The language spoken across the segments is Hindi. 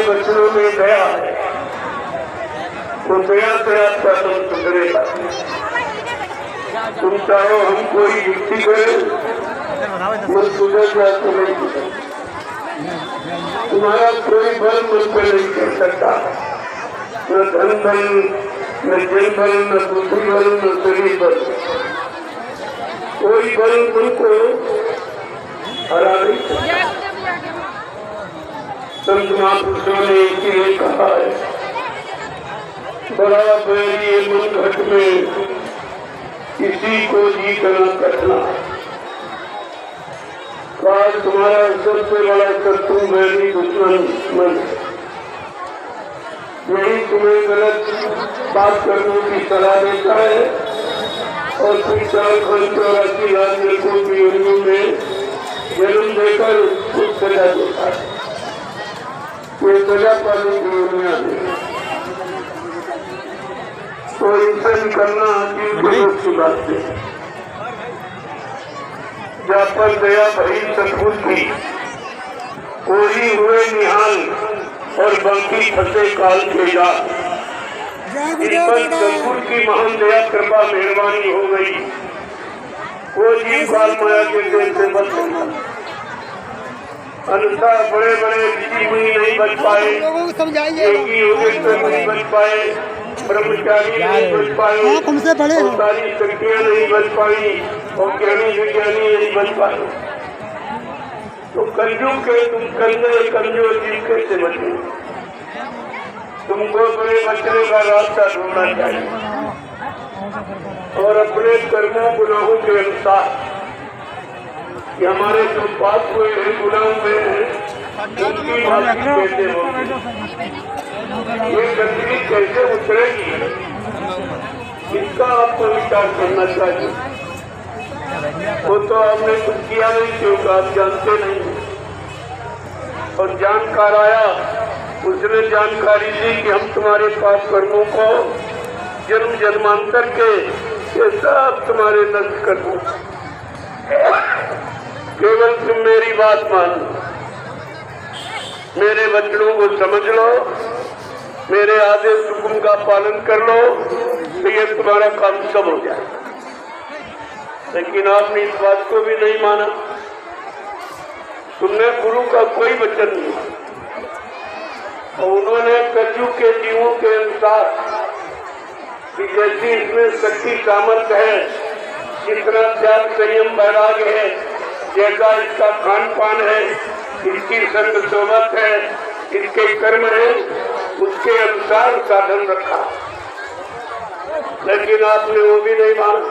वचनों में दया है, वो दया से आपका मन सुधरेगा। तुम चाहो हम कोई युक्ति करें, मन सुधर जाए तो नहीं सुधर। तुम्हारा कोई बल मन पर नहीं कर सकता, न धन बल, न जल बल, न बुद्धि बल, न शरीर बल। कोई बल उनको हरा नहीं सकता। संत महापुरुषों ने इसीलिए कहा है, बड़ा बैरी मन घट में किसी को जीतना कठिना। काल तुम्हारा सबसे बड़ा शत्रु बैरी दुश्मन मन, यही तुम्हें गलत बात करने की सलाह देता है और फिर 484 को पीढ़ियों में जन्म देकर कुछ सजा देता है। कोई सजा पाने की दुनिया में तो इनसे निकलना की बात है। जहाँ पर दया भरी सतगुरु की, कोई हुए निहाल और बाकी फंसे काल के जाल। इन पर सतगुरु की महान दया कृपा मेहरबानी हो गई, वो जीव काल माया के देश से बच गया। अनुसार बड़े बड़े ऋषि मुनि नहीं बच पाए, योगी योगेश्वर नहीं बच पाए, ब्रह्मचारी नहीं बच पाए, सारी शक्तियाँ नहीं बच पाई और ज्ञानी विज्ञानी नहीं बच पाए। तो कलयुग के तुम कमजोर जीव कैसे बचे? तुमको बड़े बचने का रास्ता ढूंढना चाहिए और अपने कर्मों गुनाहों के अनुसार कि हमारे जो पाप हुए हैं, गुनाह हुए हैं, उनकी माफी कैसे होगी, ये गंदगी कैसे उतरेगी, इसका आपको विचार करना चाहिए। वो तो आपने कुछ किया नहीं क्योंकि आप जानते नहीं, और जानकार आया, उसने जानकारी दी कि हम तुम्हारे पाप कर्मों को जन्म जन्मांतर के ये सब तुम्हारे नष्ट कर दो। केवल तुम मेरी बात मानो, मेरे वचनों को समझ लो, मेरे आदेश हुक्म का पालन कर लो, तो ये तुम्हारा काम सब हो जाए। लेकिन आपने इस बात को भी नहीं माना। तुमने गुरु का कोई वचन नहीं माना और उन्होंने कलयुग के जीवों के अनुसार कि जैसी इसमें शक्ति सामर्थ्य है, जितना त्याग संयम वैराग्य है, जैसा इसका खान पान है, इसकी संग सोबत है, इसके कर्म है, उसके अनुसार साधन रखा। लेकिन आपने वो भी नहीं माना।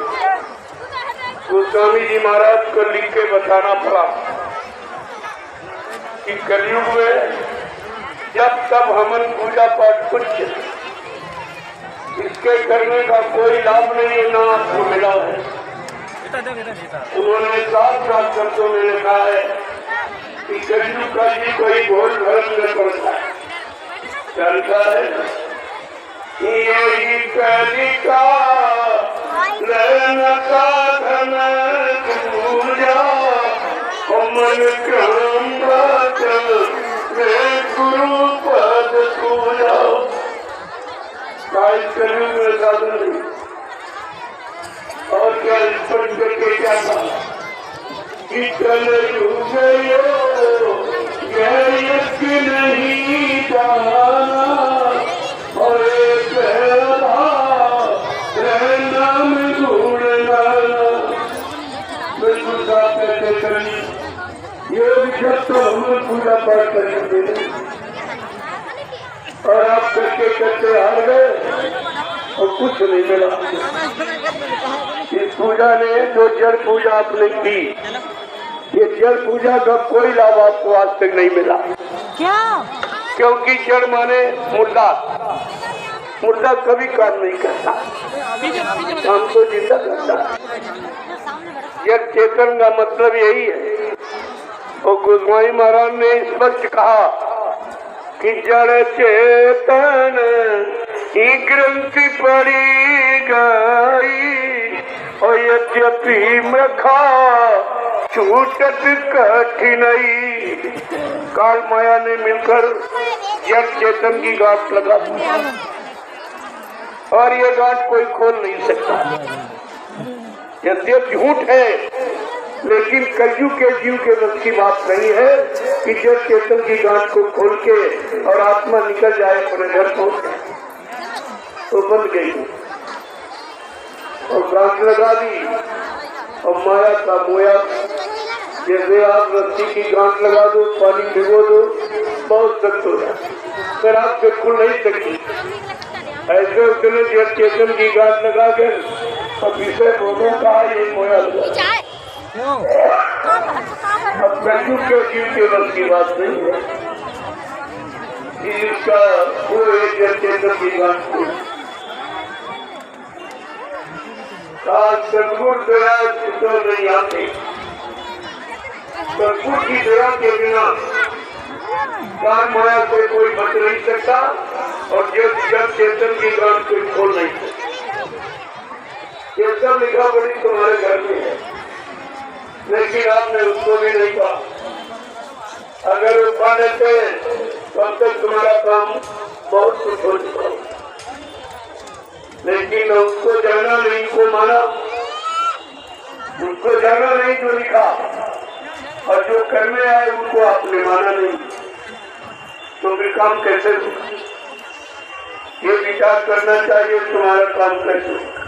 गोस्वामी जी महाराज को लिख के बताना पड़ा कि कलयुग में जब तब हवन पूजा पाठ कुछ इसके करने का कोई लाभ नहीं है, ना आपको मिला है। उन्होंने साफ साफ शब्दों में लिखा है कि कलयुग का जी कोई घोर धर्म न करता है। क्या लिखा है? यही कलिका रहना साधन पूजा मन काम गुरु पद पूजा। कलयुग में साधन नहीं और क्या स्पष्ट करके क्या कहा कि कलयुग नहीं जाना और नाम गुण गाना। बिल्कुल साफ कैसे करनी ये विषय तो हम पूजा पाठ करेंगे और आप करके करते हार गए और कुछ नहीं मिला। इस पूजा ने जो जड़ पूजा आपने की, ये जड़ पूजा का कोई लाभ आपको आज तक नहीं मिला। क्या? क्योंकि जड़ माने मुर्दा, मुर्दा कभी काम नहीं करता, हमको जिंदा करता। जड़ चेतन का मतलब यही है। और गोस्वामी महाराज ने स्पष्ट कहा कि जड़ चेतन ही ग्रंथि पड़ी गई और यद्यपि मखा छूटत कठिनाई। काल माया ने मिलकर जड़ चेतन की गांठ लगा दी और ये गांठ कोई खोल नहीं सकता। यद्यप झूठ है लेकिन कलयुग के जीव के बस की बात नहीं है कि जड़ चेतन की गांठ को खोल के और आत्मा निकल जाए अपने घर को, तो बन गई और गांठ लगा दी और माया का मोया। जैसे आप रस्सी की गांठ लगा दो, पानी भिगो दो, बहुत सख्त हो जाए, फिर आप बिल्कुल नहीं सकती। ऐसे उसने जड़ चेतन की गांठ लगा के और विषय बोलो कहा ये मोया लगा। अब कलयुग के जीव के बस की बात नहीं है इसका पूरे जड़ चेतन की गांठ को सदगुरु दया नहीं आते। सदगुरु की दया के बिना काल माया से कोई बच नहीं सकता और जड़ चेतन की गांठ कोई खोल नहीं सकता। ये सब लिखा पड़ी तुम्हारे घर में है लेकिन आपने उसको भी नहीं कहा। अगर वो पा लेते तब तक तुम्हारा काम बहुत कुछ हो चुका, लेकिन उसको जाना नहीं, को माना, उसको जाना नहीं जो लिखा और जो करने आए उनको आपने माना नहीं, तो फिर काम कैसे होगा? ये विचार करना चाहिए तुम्हारा काम कैसे होगा।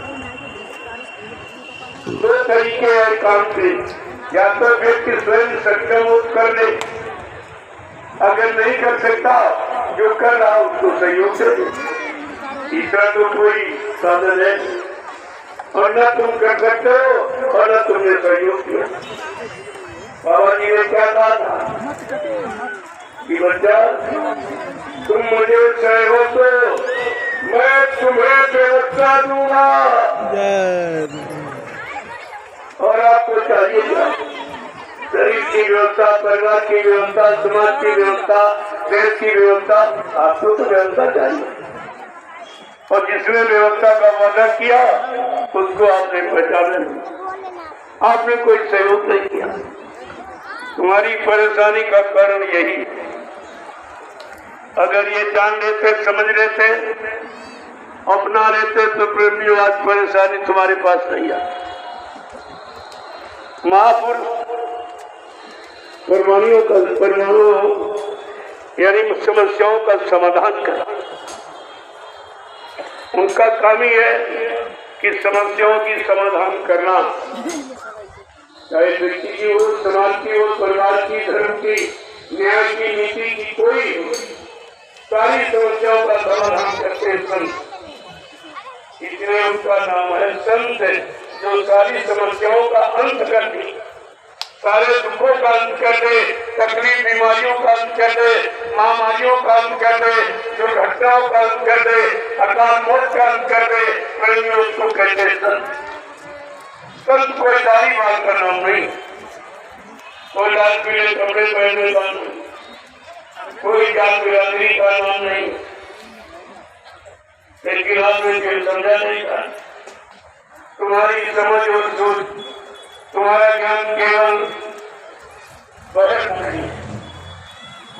दो तरीके हैं काम के, या तो व्यक्ति स्वयं सक्षम हो कर ले, अगर नहीं कर सकता जो कर रहा उसको सहयोग से दे, तीसरा तो कोई साधन है और न तुम कर सकते हो और न तुमने सहयोग किया। बाबा जी ने क्या कहा था कि बच्चा तुम मुझे सहयोग दो, मैं तुम्हें व्यवस्था दूंगा। और आपको चाहिए क्या? शरीर की व्यवस्था, परिवार की व्यवस्था, समाज की व्यवस्था, देश की व्यवस्था, आपको तो व्यवस्था चाहिए। और जिसने व्यवस्था का वादा किया उसको आपने पहचाना नहीं, आपने कोई सहयोग नहीं किया। तुम्हारी परेशानी का कारण यही, अगर ये जान लेते, समझ लेते, अपना लेते तो प्रेमी आज परेशानी तुम्हारे पास नहीं आती। महापुरुष परमाणुओं यानी समस्याओं का समाधान करा, उनका काम ही है कि समस्याओं की समाधान करना, चाहे व्यक्ति की हो, समाज की हो, परिवार की, धर्म की, न्याय की, नीति की, कोई हो, सारी समस्याओं का समाधान करते संत, इसलिए उनका नाम है संत, जो सारी समस्याओं का अंत कर दे, सारे दुखों का अंत कर दे, तकलीफ बीमारियों का अंत कर दे, महामारियों का अंत कर दे, दुर्घटनाओं का अंत कर दे, अकाल मौत का अंत कर दे, प्रेमी उसको कहते संत। संत कोई दाढ़ी बाल का नाम नहीं, कोई लाल पीले कपड़े पहनने का नहीं, कोई जात बिरादरी का नाम नहीं, लेकिन आपने कोई समझा नहीं था। तुम्हारी समझ और सोच, तुम्हारा ज्ञान केवल बहस नहीं,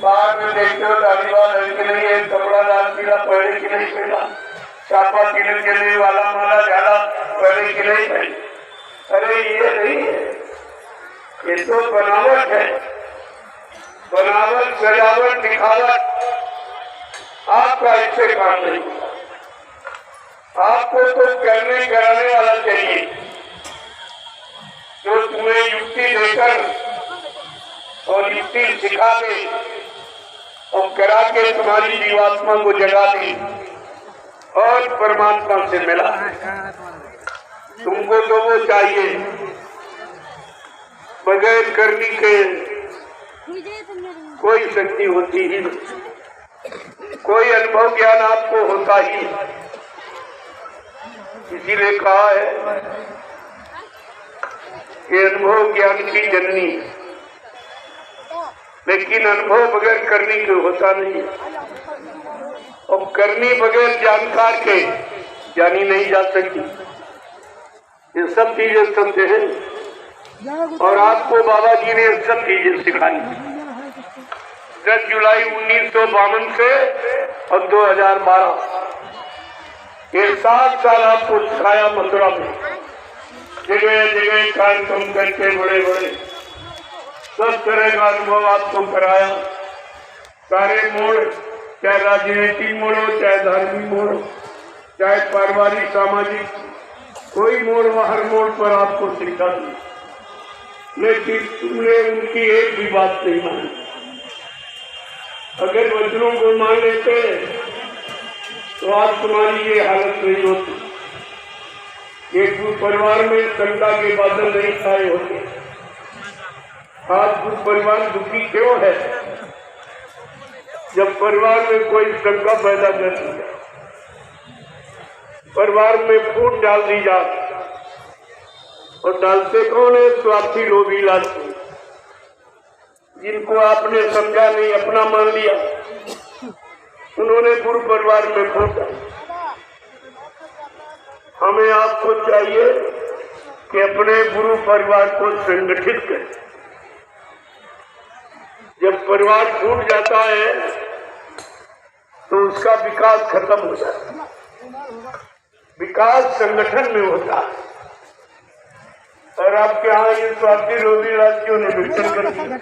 बाहर में देखते हो तालीबान है कि नहीं है, कपड़ा लाल पीला पहले की नहीं पहना, छापा किले के लिए वाला माला झाला पहले की नहीं पहनी। अरे ये नहीं है, ये तो बनावट है, बनावट, सजावट, दिखावट। आपका इससे काम नहीं, आपको तो करने कराने वाला चाहिए जो तुम्हें युक्ति देकर और युक्ति सिखा दे और करा के तुम्हारी जीवात्मा को जगा दे और परमात्मा से मिला। तुमको तो वो चाहिए, बगैर करनी के कोई शक्ति होती ही नहीं, कोई अनुभव ज्ञान आपको होता ही नहीं। इसीलिए कहा है कि अनुभव ज्ञान की जननी, लेकिन अनुभव बगैर करनी के होता नहीं, और करनी बगैर जानकार के जानी नहीं जा सकती। ये सब चीजें समझे हैं और आपको बाबा जी ने सब चीजें सिखाई। 10 जुलाई 1952 से और 2012 ये 7 साल आपको सिखाया मथुरा में, जगह जगह कार्यक्रम करके बड़े बड़े सब तरह का अनुभव आपको कराया। सारे मोड़, चाहे राजनीतिक मोड़ हो, चाहे धार्मिक मोड़ हो, चाहे पारिवारिक सामाजिक, कोई मोड़ हर मोड़ पर आपको सिखा दी, लेकिन तुमने उनकी एक भी बात नहीं मानी। अगर वचनों को मान लेते तो आज तुम्हारी ये हालत नहीं होती। एक परिवार में शंका के बादल नहीं छाए होते। आज कुछ परिवार दुखी क्यों है? जब परिवार में कोई शंका पैदा कर दी जाए, परिवार में फूट डाल दी जाए, और डालते कौन है? स्वार्थी लोभी लालची, जिनको आपने समझा नहीं, अपना मान लिया, उन्होंने गुरु परिवार में फूटा। हमें आपको चाहिए कि अपने गुरु परिवार को संगठित करें। जब परिवार टूट जाता है तो उसका विकास खत्म हो जाता है। विकास संगठन में होता है, और आपके यहाँ ये स्वार्थी लोभी राज्यों ने विघटन कर दिया।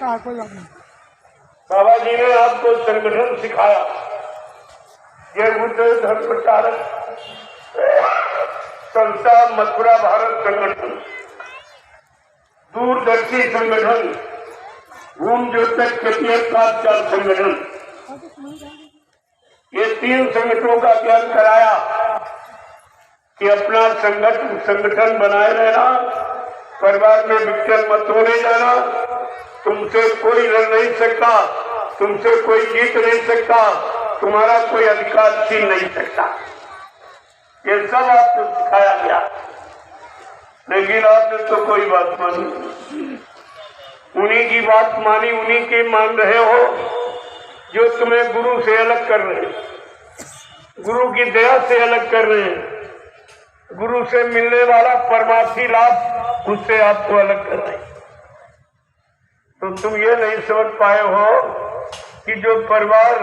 बाबा जी ने आपको संगठन सिखाया। ये बुद्ध धर्म प्रचारक संस्था मथुरा भारत संगठन, दूरदर्शी संगठन, भूम ज्योतिक पाठशाला संगठन, ये 3 संगठनों का ज्ञान कराया कि अपना संगठन बनाए रहना, परिवार में विघटन मत होने जाना, तुमसे कोई लड़ नहीं सकता, तुमसे कोई जीत नहीं सकता, तुम्हारा कोई अधिकार छीन नहीं सकता। ये सब आपको सिखाया गया, लेकिन आपने तो कोई बात मानी। उन्हीं की बात मानी, उन्हीं के मान रहे हो जो तुम्हें गुरु से अलग कर रहे हैं, गुरु की दया से अलग कर रहे हैं, गुरु से मिलने वाला परमार्थी लाभ उससे आपको अलग कर रहे हैं। तो तुम ये नहीं समझ पाए हो कि जो परिवार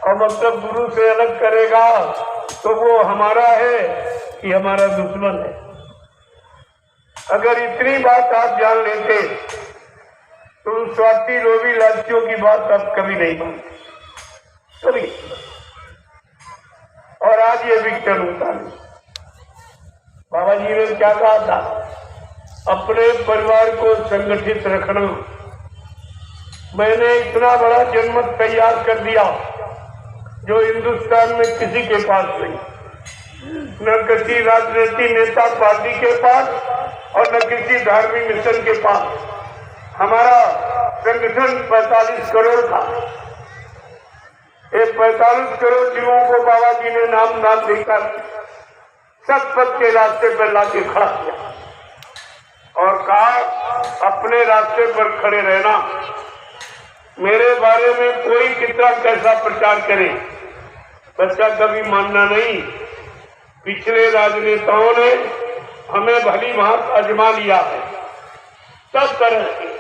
और मतलब गुरु से अलग करेगा तो वो हमारा है कि हमारा दुश्मन है। अगर इतनी बात आप जान लेते तो उन स्वार्थी लोभी लालचियों की बात आप कभी नहीं मानते, कभी। और आज ये विघटन होता है। बाबा जी ने क्या कहा था? अपने परिवार को संगठित रखना। मैंने इतना बड़ा जनमत तैयार कर दिया जो हिंदुस्तान में किसी के पास नहीं, न किसी राजनीतिक नेता पार्टी के पास और न किसी धार्मिक मिशन के पास। हमारा संगठन 45 करोड़ था। ये 45 करोड़ जीवों को बाबा जी ने नाम देकर सतपथ के रास्ते पर लाके खड़ा किया और कहा अपने रास्ते पर खड़े रहना। मेरे बारे में कोई कितना कैसा प्रचार करे, बच्चा कभी मानना नहीं। पिछले राजनेताओं ने हमें भली भांति आजमा लिया है, सब तरह के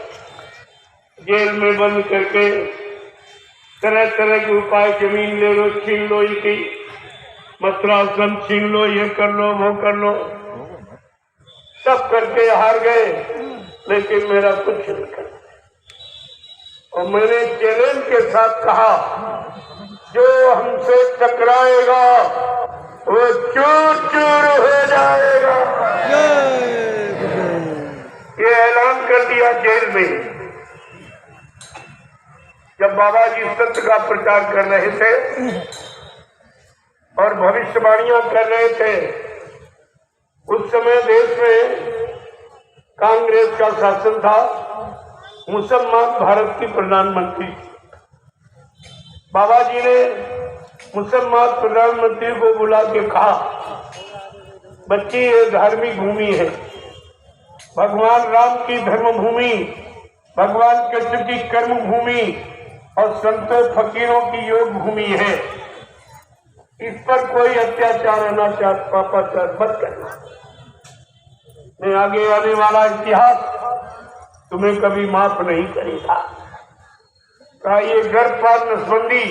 जेल में बंद करके तरह तरह के उपाय, जमीन ले लो, छीन लो, इनकी मथुराश्रम छीन लो, ये कर लो, वो कर लो, सब करके हार गए, लेकिन मेरा कुछ नहीं कर। और मैंने चैलेंज के साथ कहा जो हमसे टकराएगा वो चूर चूर हो जाएगा। ये ऐलान कर दिया जेल में। जब बाबा जी सत्य का प्रचार कर रहे थे और भविष्यवाणियां कर रहे थे, उस समय देश में कांग्रेस का शासन था, मुसलमान भारत की प्रधानमंत्री। बाबा जी ने मुसलमान प्रधानमंत्री को बुला के कहा, बच्ची ये धार्मिक भूमि है, भगवान राम की धर्म भूमि, भगवान कृष्ण की कर्म भूमि और संतों फकीरों की योग भूमि है। इस पर कोई अत्याचार, अनाचार, पापाचार मत करना। मैं आगे आने वाला इतिहास तुम्हें कभी माफ नहीं करेगा। का ये गर्भपात नसबंदी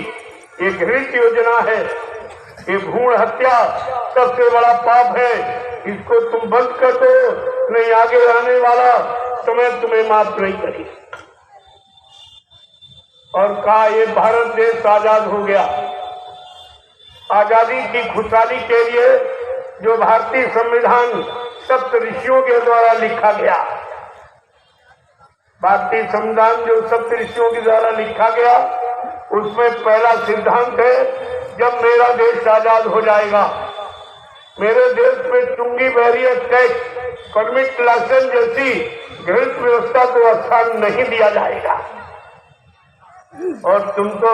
एक घृत योजना है, ये भ्रूण हत्या सबसे बड़ा पाप है, इसको तुम बंद कर दो, नहीं आगे आने वाला समय तुम्हें माफ नहीं करेगी। और कहा ये भारत देश आजाद हो गया। आजादी की खुशहाली के लिए जो भारतीय संविधान सप्त ऋषियों के द्वारा लिखा गया, भारतीय संविधान जो सप्त ऋषियों के द्वारा लिखा गया, उसमें पहला सिद्धांत है जब मेरा देश आजाद हो जाएगा, मेरे देश में चुंगी बैरियर टैक्स परमिट लाइसेंस जैसी घृत व्यवस्था को स्थान नहीं दिया जाएगा। और तुम तो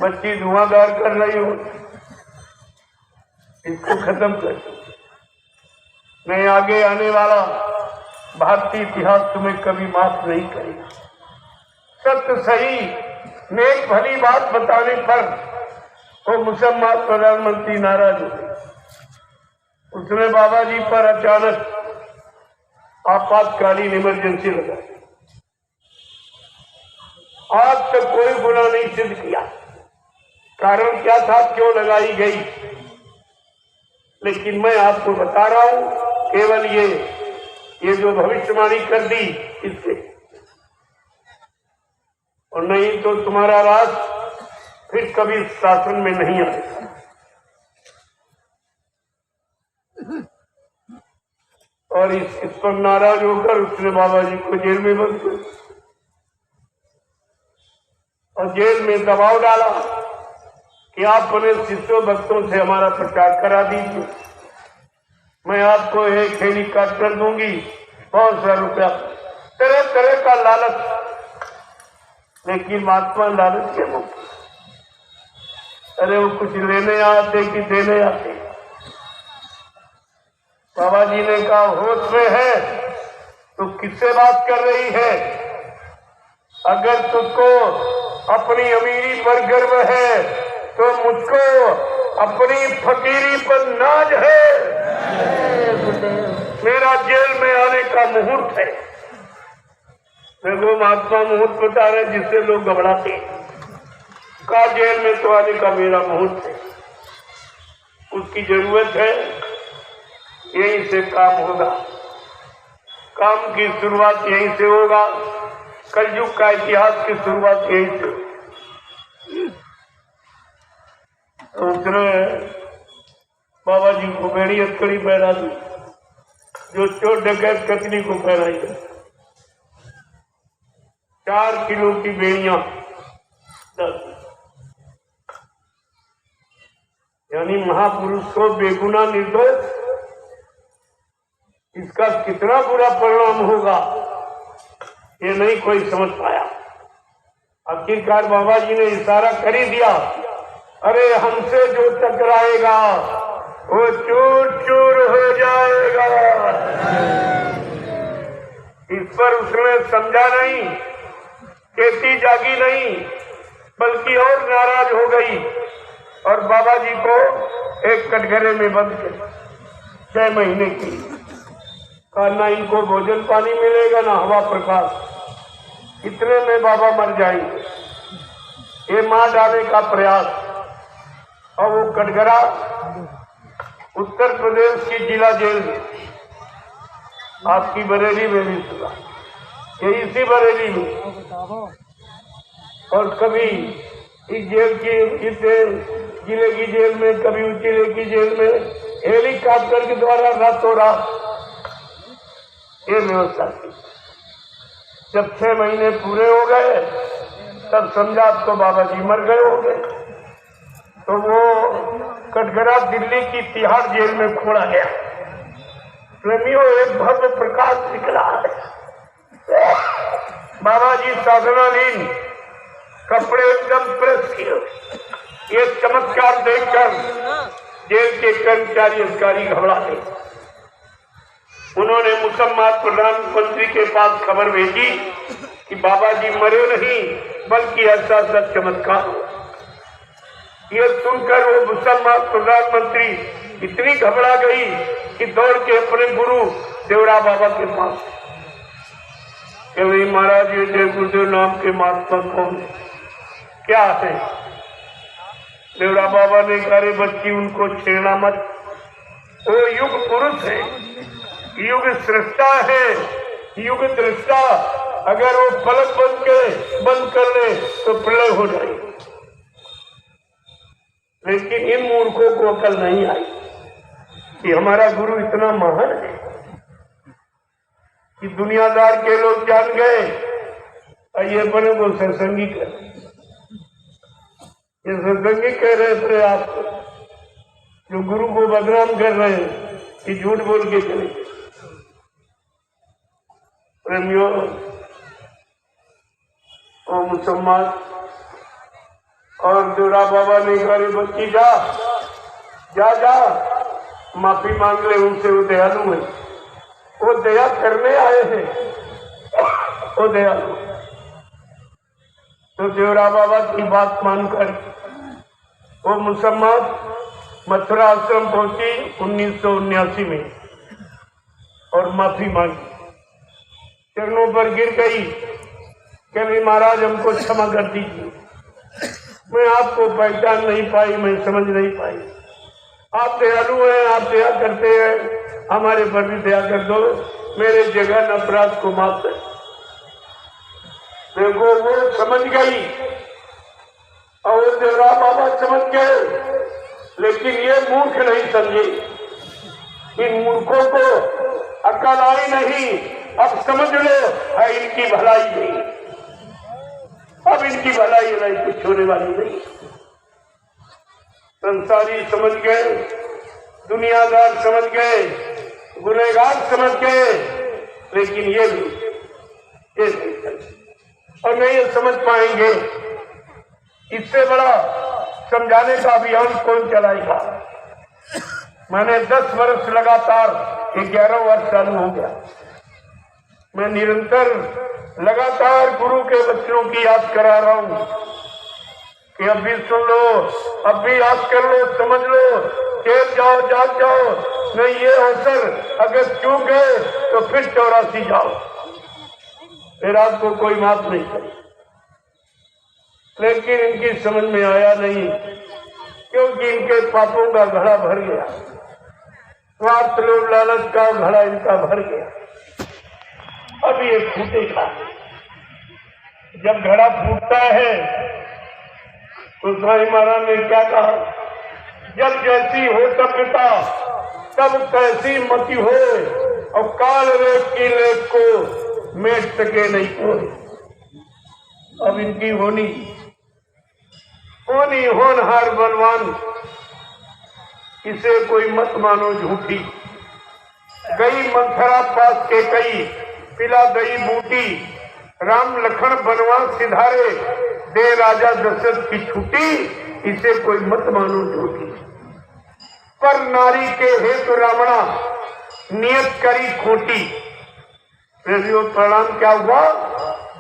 बच्ची धुआंधार कर रही हो, इसको खत्म कर। नहीं आगे आने वाला भारतीय इतिहास तुम्हें कभी माफ नहीं करेगा। सत्य सही नेक भली बात बताने पर वो मुसलमान प्रधानमंत्री नाराज हो गए। उसने बाबा जी पर अचानक आपातकालीन इमरजेंसी लगा। आज तक कोई गुनाह नहीं सिद्ध किया, कारण क्या था, क्यों लगाई गई, लेकिन मैं आपको बता रहा हूं केवल ये जो भविष्यवाणी कर दी इससे, और नहीं तो तुम्हारा राज फिर कभी शासन में नहीं आएगा। और इस पर नाराज होकर उसने बाबा जी को जेल में बंद कर और जेल में दबाव डाला कि आप अपने शिष्यों भक्तों से हमारा प्रचार करा दीजिए, मैं आपको एक हेलीकॉप्टर दूंगी, बहुत सारा रुपया, तरह तरह का लालच। लेकिन महात्मा लालच के मुक्त, अरे वो कुछ लेने आते कि देने आते। बाबा जी ने कहा होश में है तो किससे बात कर रही है? अगर तुझको अपनी अमीरी पर गर्व है तो मुझको अपनी फकीरी पर नाज है। मेरा जेल में आने का मुहूर्त है। मेरे को महात्मा मुहूर्त बता रहे जिससे लोग घबराते। का जेल में तो आने का मेरा मुहूर्त है, उसकी जरूरत है, यहीं से काम होगा। काम की शुरुआत यहीं से होगा, कलयुग का इतिहास की शुरुआत यहीं से। तो उसने बाबा जी को बेड़ी हथकड़ी पहना दी, जो चोर डकैत कतनी को पहनाई है। 4 किलो की बेड़ियां, यानी महापुरुष को बेगुनाह निर्दोष, इसका कितना बुरा परिणाम होगा ये नहीं कोई समझ पाया। आखिरकार बाबा जी ने इशारा कर ही दिया, अरे हमसे जो टकराएगा वो चूर चूर हो जाएगा। इस पर उसने समझा नहीं, खेती जागी नहीं, बल्कि और नाराज हो गई और बाबा जी को एक कटघरे में बंद कर 6 महीने की। कहा ना इनको भोजन पानी मिलेगा ना हवा प्रकाश, इतने में बाबा मर जाएंगे। ये मार डालने का प्रयास। और वो कटघरा उत्तर प्रदेश की जिला जेल में, आपकी बरेली में भी सुना, ये इसी बरेली में। और कभी इस जेल की, इस जिले की जेल में, कभी उस जिले की जेल में हेलीकॉप्टर के द्वारा रातों रात ये व्यवस्था की। जब 6 महीने पूरे हो गए तब समझा अब तो बाबा जी मर गए होंगे। तो वो कटघरा दिल्ली की तिहाड़ जेल में खोला गया। प्रेमियों, एक भव्य प्रकाश निकला है। बाबा जी साधनालीन, कपड़े एकदम प्रेस किए। ये चमत्कार देखकर जेल के कर्मचारी अधिकारी घबरा गए। उन्होंने मुसलमान प्रधानमंत्री के पास खबर भेजी कि बाबा जी मरे नहीं, बल्कि ऐसा सच चमत्कार हो। ये सुनकर वो मुसलमान प्रधानमंत्री इतनी घबरा गई कि दौड़ के अपने गुरु देवड़ा बाबा के पास कि भाई महाराज ये जय गुरुदेव नाम के महात्मा कौन है, क्या है। देवरा बाबा ने कहा बच्ची उनको छेड़ना मत, वो युग पुरुष है, युग सृष्टा है, युग दृष्टा। अगर वो फलक बंद कर ले तो प्रलय हो जाएगी। लेकिन इन मूर्खों को अकल नहीं आई कि हमारा गुरु इतना महान है कि दुनियादार के लोग जान गए और ये बने को सत्संगी कर, ये सत्संगी कह रहे थे आप जो गुरु को बदनाम कर रहे हैं कि झूठ बोल के चले। प्रेमियों, ओ मुसलमान और देवरा बाबा ने कहा बच्ची जा जा जा माफी मांग ले उनसे, वो दयालु है, वो दया करने आए हैं, वो दयालु। तो देवरा बाबा की बात मानकर वो मुसलमान मथुरा आश्रम पहुंची 1979 में और माफी मांगी, चरणों पर गिर गई कि महाराज हमको क्षमा कर दीजिए, मैं आपको पहचान नहीं पाई, मैं समझ नहीं पाई, आप दयालु हैं, आप दया करते हैं, हमारे पर भी दया कर दो, मेरे जगह अपराध को माफ कर। देखो वो समझ गई और देवरा बाबा समझ गए, लेकिन ये मूर्ख नहीं समझे। इन मूर्खों को अकल आई नहीं, अब समझ लो है इनकी भलाई नहीं, अब इनकी भलाई नहीं, कुछ होने वाली नहीं। संसारी समझ गए, दुनियादार समझ गए, गुनहगार समझ गए, लेकिन ये नहीं और नहीं ये समझ पाएंगे। इससे बड़ा समझाने का अभियान कौन चलाएगा। मैंने 10 वर्ष लगातार, 11 वर्ष चालू हो गया, मैं निरंतर लगातार गुरु के बच्चों की याद करा रहा हूँ कि अब भी सुन लो, अब भी याद कर लो, समझ लो, चेत जाओ, जाग जाओ, नहीं ये अवसर अगर चूक गए तो फिर 84 जाओ, फिर आपको कोई माफ नहीं करे। लेकिन इनकी समझ में आया नहीं, क्योंकि इनके पापों का घड़ा भर गया, स्वार्थ लोभ लालच का घड़ा इनका भर गया। अब ये फूटेगा, जब घड़ा फूटता है तो साईं महाराज ने क्या कहा, जब जैसी हो सभ्यता तब तैसी मति हो, और काल रेख की लेख को मेट सके नहीं कोई। अब इनकी होनी होनहार बलवान, इसे कोई मत मानो झूठी। गई मंथरा पास के कई, पिला गई बूटी, राम लखन बनवास सिधारे, दे राजा दशरथ की छुट्टी, इसे कोई मत मानो झूठी। पर नारी के हेतु रावणा, नियत करी खोटी। परिणाम क्या हुआ,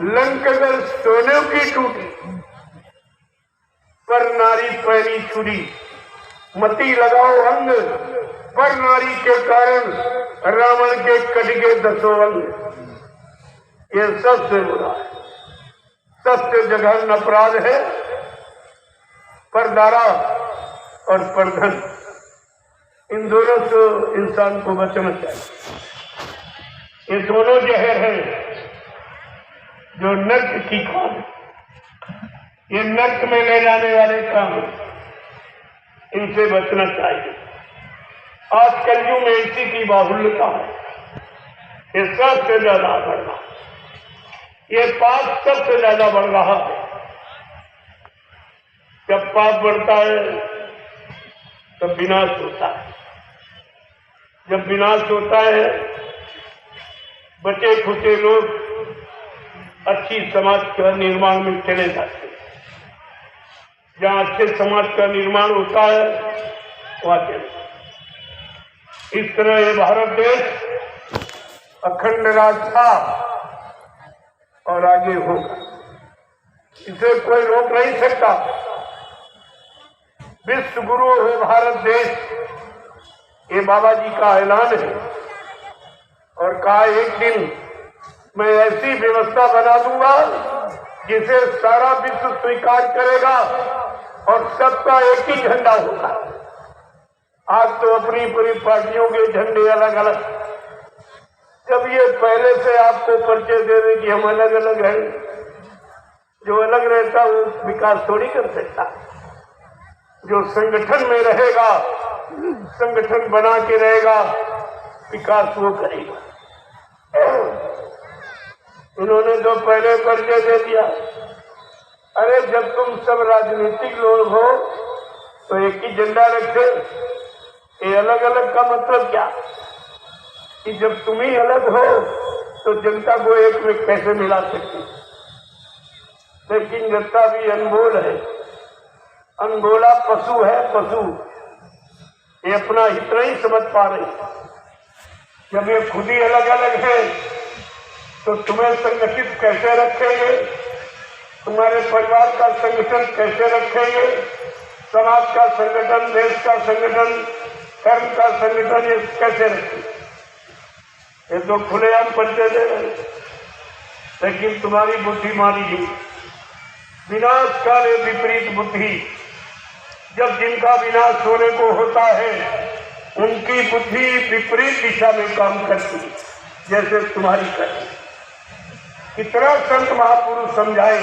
लंकगर सोने की टूटी। पर नारी पैरी छुरी, मती लगाओ अंग, पर नारी के कारण रावण के कट गए 10 अंग। ये सबसे बुरा है, सबसे जघन्य अपराध है परदारा और परधन। इन दोनों से इंसान को बचना चाहिए। ये दोनों जहर हैं जो नर्क की खान, ये नर्क में ले जाने वाले काम, इनसे बचना चाहिए। आज कलयुग में इसी की बाहुल्यता है, ये सबसे ज्यादा बढ़ रहा, ये पाप सबसे ज्यादा बढ़ रहा है। जब पाप बढ़ता है तब विनाश होता है, जब विनाश होता है बचे खुचे लोग अच्छी समाज का निर्माण में चले जाते हैं। जहाँ अच्छे समाज का निर्माण होता है वहाँ चले। इस तरह ये भारत देश अखंड राज था और आगे होगा, इसे कोई रोक नहीं सकता। विश्व गुरु है भारत देश, ये बाबा जी का ऐलान है। और कहा एक दिन मैं ऐसी व्यवस्था बना दूंगा जिसे सारा विश्व स्वीकार करेगा और सबका एक ही झंडा होगा। आज तो अपनी पूरी पार्टियों के झंडे अलग अलग, जब ये पहले से आपको परिचय दे रहे कि हम अलग अलग हैं, जो अलग रहता वो विकास थोड़ी कर सकता। जो संगठन में रहेगा, संगठन बना के रहेगा, विकास वो करेगा। उन्होंने तो पहले परिचय दे दिया। अरे जब तुम सब राजनीतिक लोग हो तो एक ही झंडा रखे, ये अलग अलग का मतलब क्या? कि जब तुम ही अलग हो तो जनता को एक में कैसे मिला सकते? लेकिन जनता भी अनमोल है, अनगोला पशु है, पशु। ये अपना हित नहीं समझ पा रहे। जब ये खुद ही अलग अलग है तो तुम्हें संगठित कैसे रखेंगे? तुम्हारे परिवार का संगठन कैसे रखेंगे? समाज का संगठन, देश का संगठन, धर्म का संगठन, ये कैसे रखेंगे? ये तो खुलेआम परिचय दे रहे, लेकिन तुम्हारी बुद्धि मारी गई। विनाश काले विपरीत बुद्धि। जब जिनका विनाश होने को होता है उनकी बुद्धि विपरीत दिशा में काम करती, जैसे तुम्हारी करती। कितना संत महापुरुष समझाए,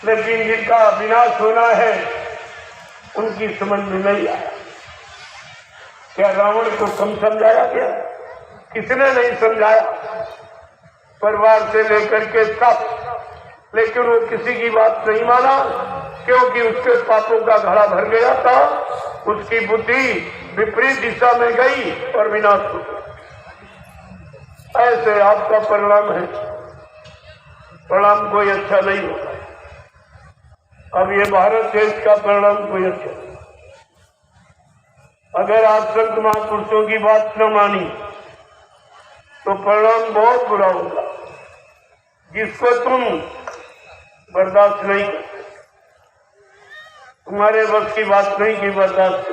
लेकिन जिनका विनाश होना है उनकी समझ में नहीं आया। क्या रावण को कम समझाया गया? किसने नहीं समझाया? परिवार से लेकर के सब, लेकिन वो किसी की बात नहीं माना, क्योंकि उसके पापों का घड़ा भर गया था। उसकी बुद्धि विपरीत दिशा में गई और विनाश हो गया। ऐसे आपका परिणाम है। परिणाम कोई अच्छा नहीं होगा। अब ये भारत देश का परिणाम कोई अच्छा नहीं। अगर आप संत महापुरुषों की बात न मानी तो परिणाम बहुत बुरा होगा, जिसको तुम बर्दाश्त नहीं करते। तुम्हारे बस की बात नहीं की बर्दाश्त,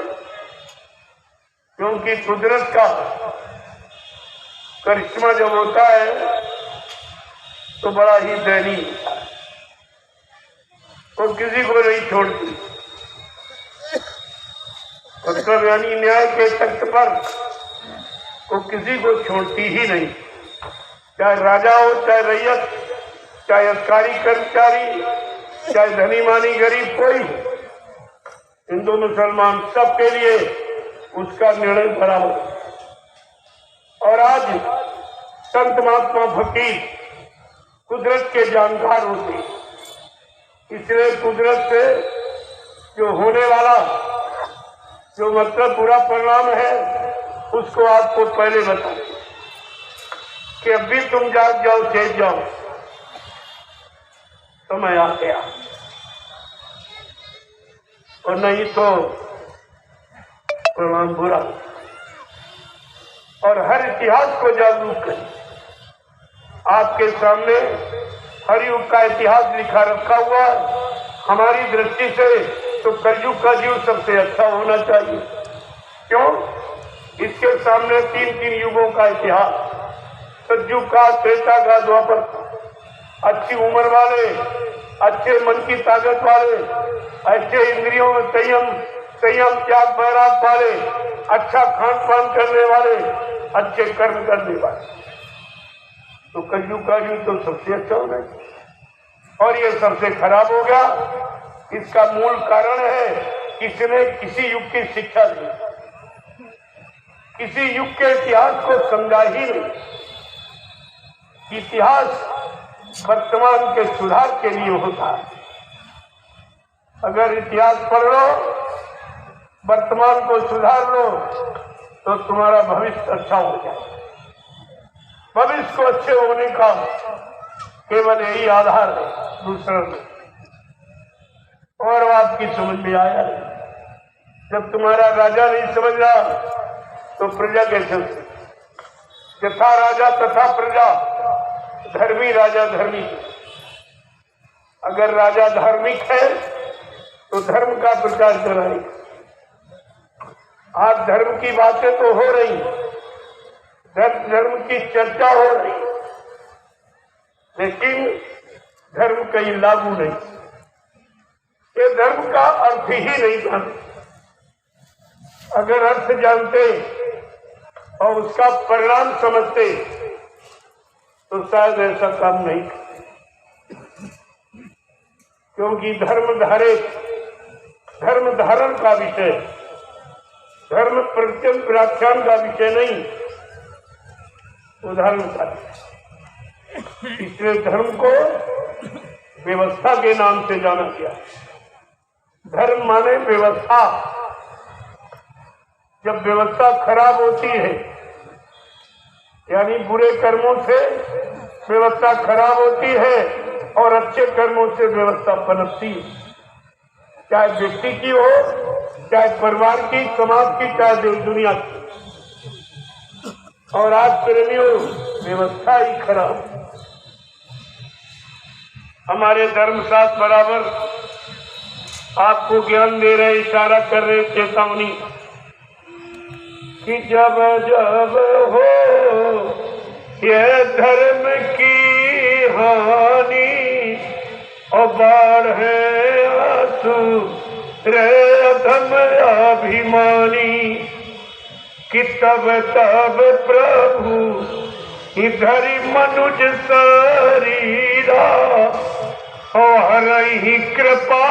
क्योंकि कुदरत का करिश्मा जब होता है तो बड़ा ही दयनीय होता है। वो किसी को नहीं छोड़ती। मतलब यानी न्याय के तख्त पर वो किसी को छोड़ती ही नहीं। चाहे राजा हो, चाहे रैयत, चाहे अधिकारी कर्मचारी, चाहे धनी मानी गरीब, कोई हिंदू मुसलमान, सबके लिए उसका निर्णय बराबर। और आज संत महात्मा फकीर कुदरत के जानकार होते, इसलिए कुदरत से जो होने वाला, जो मतलब बुरा परिणाम है, उसको आपको पहले बता कि अभी तुम जाग जाओ, चेत जाओ, समय आ गया। और नहीं तो परिणाम बुरा। और हर इतिहास को जागरूक करें। आपके सामने हर युग का इतिहास लिखा रखा हुआ। हमारी दृष्टि से तो कलयुग का जीव सबसे अच्छा होना चाहिए। क्यों? इसके सामने 3-3 युगों का इतिहास, सतयुग का, त्रेता का, द्वापर का। अच्छी उम्र वाले, अच्छे मन की ताकत वाले, अच्छे इंद्रियों में संयम त्याग वैराग वाले, अच्छा खान पान करने वाले, अच्छे कर्म करने वाले, तो कलयुग का युग तो सबसे अच्छा होना चाहिए। और ये सबसे खराब हो गया। इसका मूल कारण है किसने किसी युग की शिक्षा दी, किसी युग के इतिहास को समझा ही नहीं। इतिहास वर्तमान के सुधार के लिए होता है। अगर इतिहास पढ़ लो, वर्तमान को सुधार लो, तो तुम्हारा भविष्य अच्छा हो जाए। भविष्य को अच्छे होने का केवल यही आधार है, दूसरा नहीं। और आपकी समझ में आया, जब तुम्हारा राजा नहीं समझ रहा तो प्रजा कैसे? यथा राजा तथा प्रजा, धर्मी राजा धर्मी। अगर राजा धार्मिक है तो धर्म का प्रचार कराए। आज धर्म की बातें तो हो रही, धर्म की चर्चा हो रही, लेकिन धर्म कहीं लागू नहीं। ये धर्म का अर्थ ही नहीं जानते। अगर अर्थ जानते और उसका परिणाम समझते तो शायद ऐसा काम नहीं करते। क्योंकि धर्म धारण का विषय, धर्म प्रत्यक्ष व्याख्यान का विषय नहीं, उदाहरण का विषय। इसलिए धर्म को व्यवस्था के नाम से जाना गया। धर्म माने व्यवस्था। जब व्यवस्था खराब होती है, यानी बुरे कर्मों से व्यवस्था खराब होती है और अच्छे कर्मों से व्यवस्था पनपती है, चाहे व्यक्ति की हो, चाहे परिवार की, समाज की, चाहे देश दुनिया की। और आज प्रेमियों, व्यवस्था ही खराब। हमारे धर्मशास्त्र बराबर आपको ज्ञान दे रहे, इशारा कर रहे, चेतावनी कि जब जब हो ये धर्म की हानि और बढ़े आंसू रे अधम अभिमानी, कि तब तब प्रभु इधर मनुज शरीरा और ही कृपा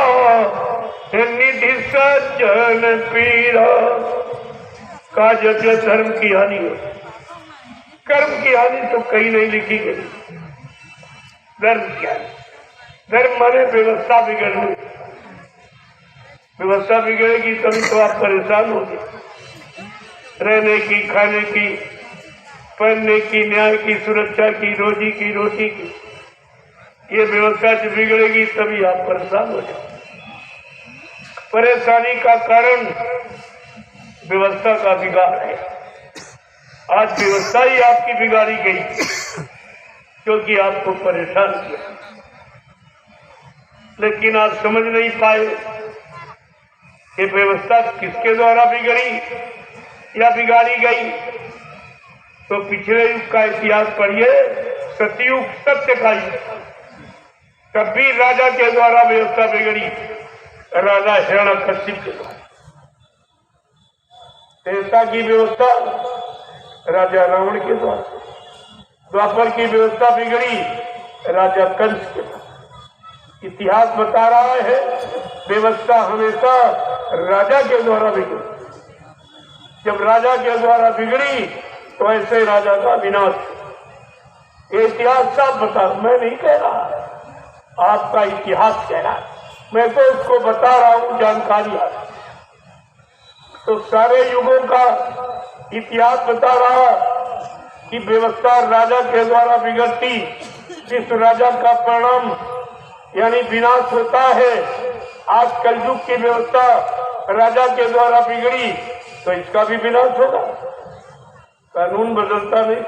निधि सज्जन पीरा। का जब धर्म की हानि हो, कर्म की हानि तो कहीं नहीं लिखी गई। धर्म क्या है? धर्म माने व्यवस्था बिगड़ने। व्यवस्था बिगड़ेगी तभी तो आप परेशान होंगे। रहने की, खाने की, पहनने की, न्याय की, सुरक्षा की, रोजी की, रोटी की, ये व्यवस्था जो बिगड़ेगी तभी आप परेशान हो जाओ। परेशानी का कारण व्यवस्था का बिगाड़ है। आज व्यवस्था ही आपकी बिगाड़ी गई क्योंकि आपको परेशान किया। लेकिन आप समझ नहीं पाए कि व्यवस्था किसके द्वारा बिगड़ी या बिगाड़ी गई। तो पिछले युग का इतिहास पढ़िए, सतयुग, सत्य का युग। कभी राजा के द्वारा व्यवस्था बिगड़ी, राजा हिरण्यकशिप के द्वारा। त्रेता की व्यवस्था राजा रावण के द्वारा। द्वापर की व्यवस्था बिगड़ी राजा कंस के द्वारा। इतिहास बता रहा है व्यवस्था हमेशा राजा के द्वारा बिगड़ी। जब राजा के द्वारा बिगड़ी तो ऐसे राजा का विनाश। ये इतिहास साफ बता, मैं नहीं कह रहा, आपका इतिहास कह रहा है। मैं तो इसको बता रहा हूं, जानकारी आ। तो सारे युगों का इतिहास बता रहा कि व्यवस्था राजा के द्वारा बिगड़ती, जिस राजा का परिणाम यानी विनाश होता है। आज कलयुग की व्यवस्था राजा के द्वारा बिगड़ी तो इसका भी विनाश होगा। कानून बदलता नहीं,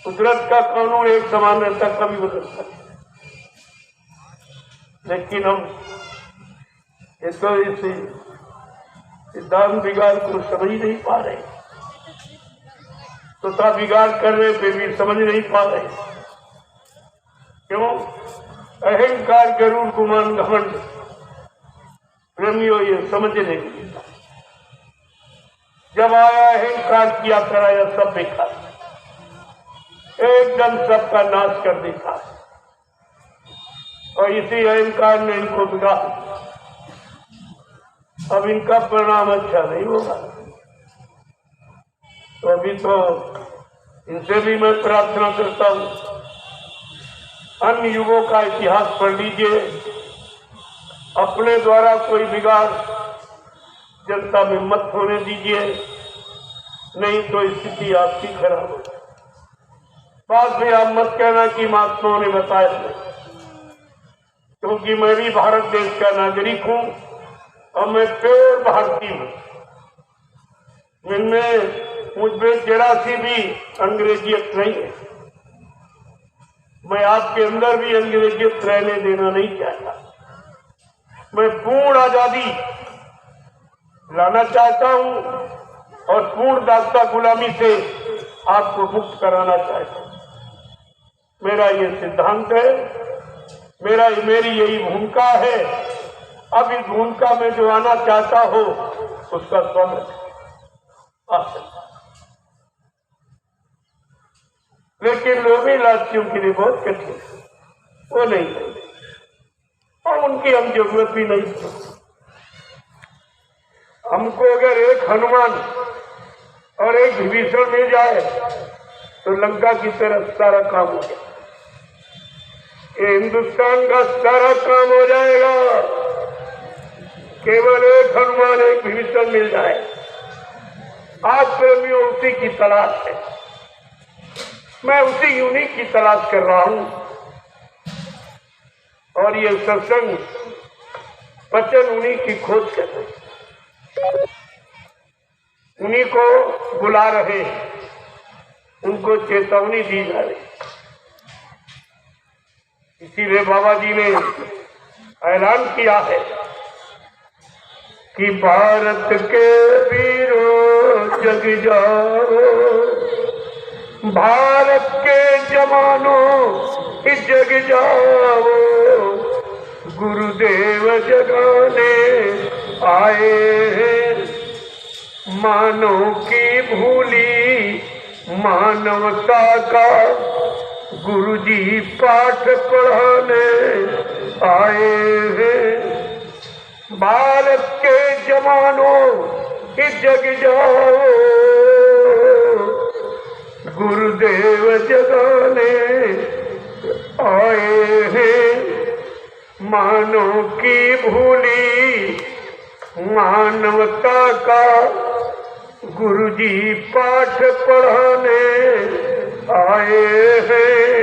कुदरत का कानून एक समान रहता, कभी बदलता नहीं। लेकिन हम इसको इस सिद्धांत बिगाड़ को समझ नहीं पा रहे, तो बिगाड़ कर रहे पे भी समझ नहीं पा रहे। क्यों? अहंकार, गरुड़, गुमान, घमंड प्रेमियों ये समझ नहीं। जब आया अहंकार, किया कराया सब बेकार, एकदम सबका नाश कर देखा। और इसी अहंकार ने इनको बिगाड़ा। अब इनका परिणाम अच्छा नहीं होगा। तो अभी तो इनसे भी मैं प्रार्थना करता हूं, अन्य युगों का इतिहास पढ़ लीजिए। अपने द्वारा कोई बिगाड़ जनता में मत होने दीजिए, नहीं तो स्थिति आपकी खराब हो जाए। बाद में आप मत कहना कि महात्माओं ने बताया, क्योंकि मैं भी भारत देश का नागरिक हूं और मैं प्योर भारतीय हूं। मुझमें जरा सी भी अंग्रेजियत नहीं है। मैं आपके अंदर भी अंग्रेजियत रहने देना नहीं चाहता। मैं पूर्ण आजादी लाना चाहता हूं और पूर्ण दास्ता गुलामी से आपको मुक्त कराना चाहता हूं। मेरा ये सिद्धांत है, मेरी यही भूमिका है। अब इस भूमिका में जो आना चाहता हो उसका स्वागत है। लेकिन लोभी लालचियों के लिए बहुत कठिन, वो नहीं, और उनकी हम जरूरत भी नहीं। हमको अगर एक हनुमान और एक विभीषण मिल जाए तो लंका की तरफ सारा काम हो जाए, ये हिंदुस्तान का सारा काम हो जाएगा। केवल एक हनुमान एक विभीषण मिल जाए। आज प्रेमियों उसी की तलाश है, मैं उसी यूनिक की तलाश कर रहा हूं। और ये सत्संग वचन उन्हीं की खोज कर रहे, उन्हीं को बुला रहे, उनको चेतावनी दी जा रही। इसीलिए बाबा जी ने ऐलान किया है कि भारत के वीरों जग जाओ, भारत के जवानों जग जाओ, गुरुदेव जगाने आए हैं। मानव की भूली मानवता का गुरुजी पाठ पढ़ाने आए हैं। भारत के जवानों जग जाओ, गुरुदेव जगाने आए हैं। मानव की भूली मानवता का गुरुजी पाठ पढ़ाने आए हैं।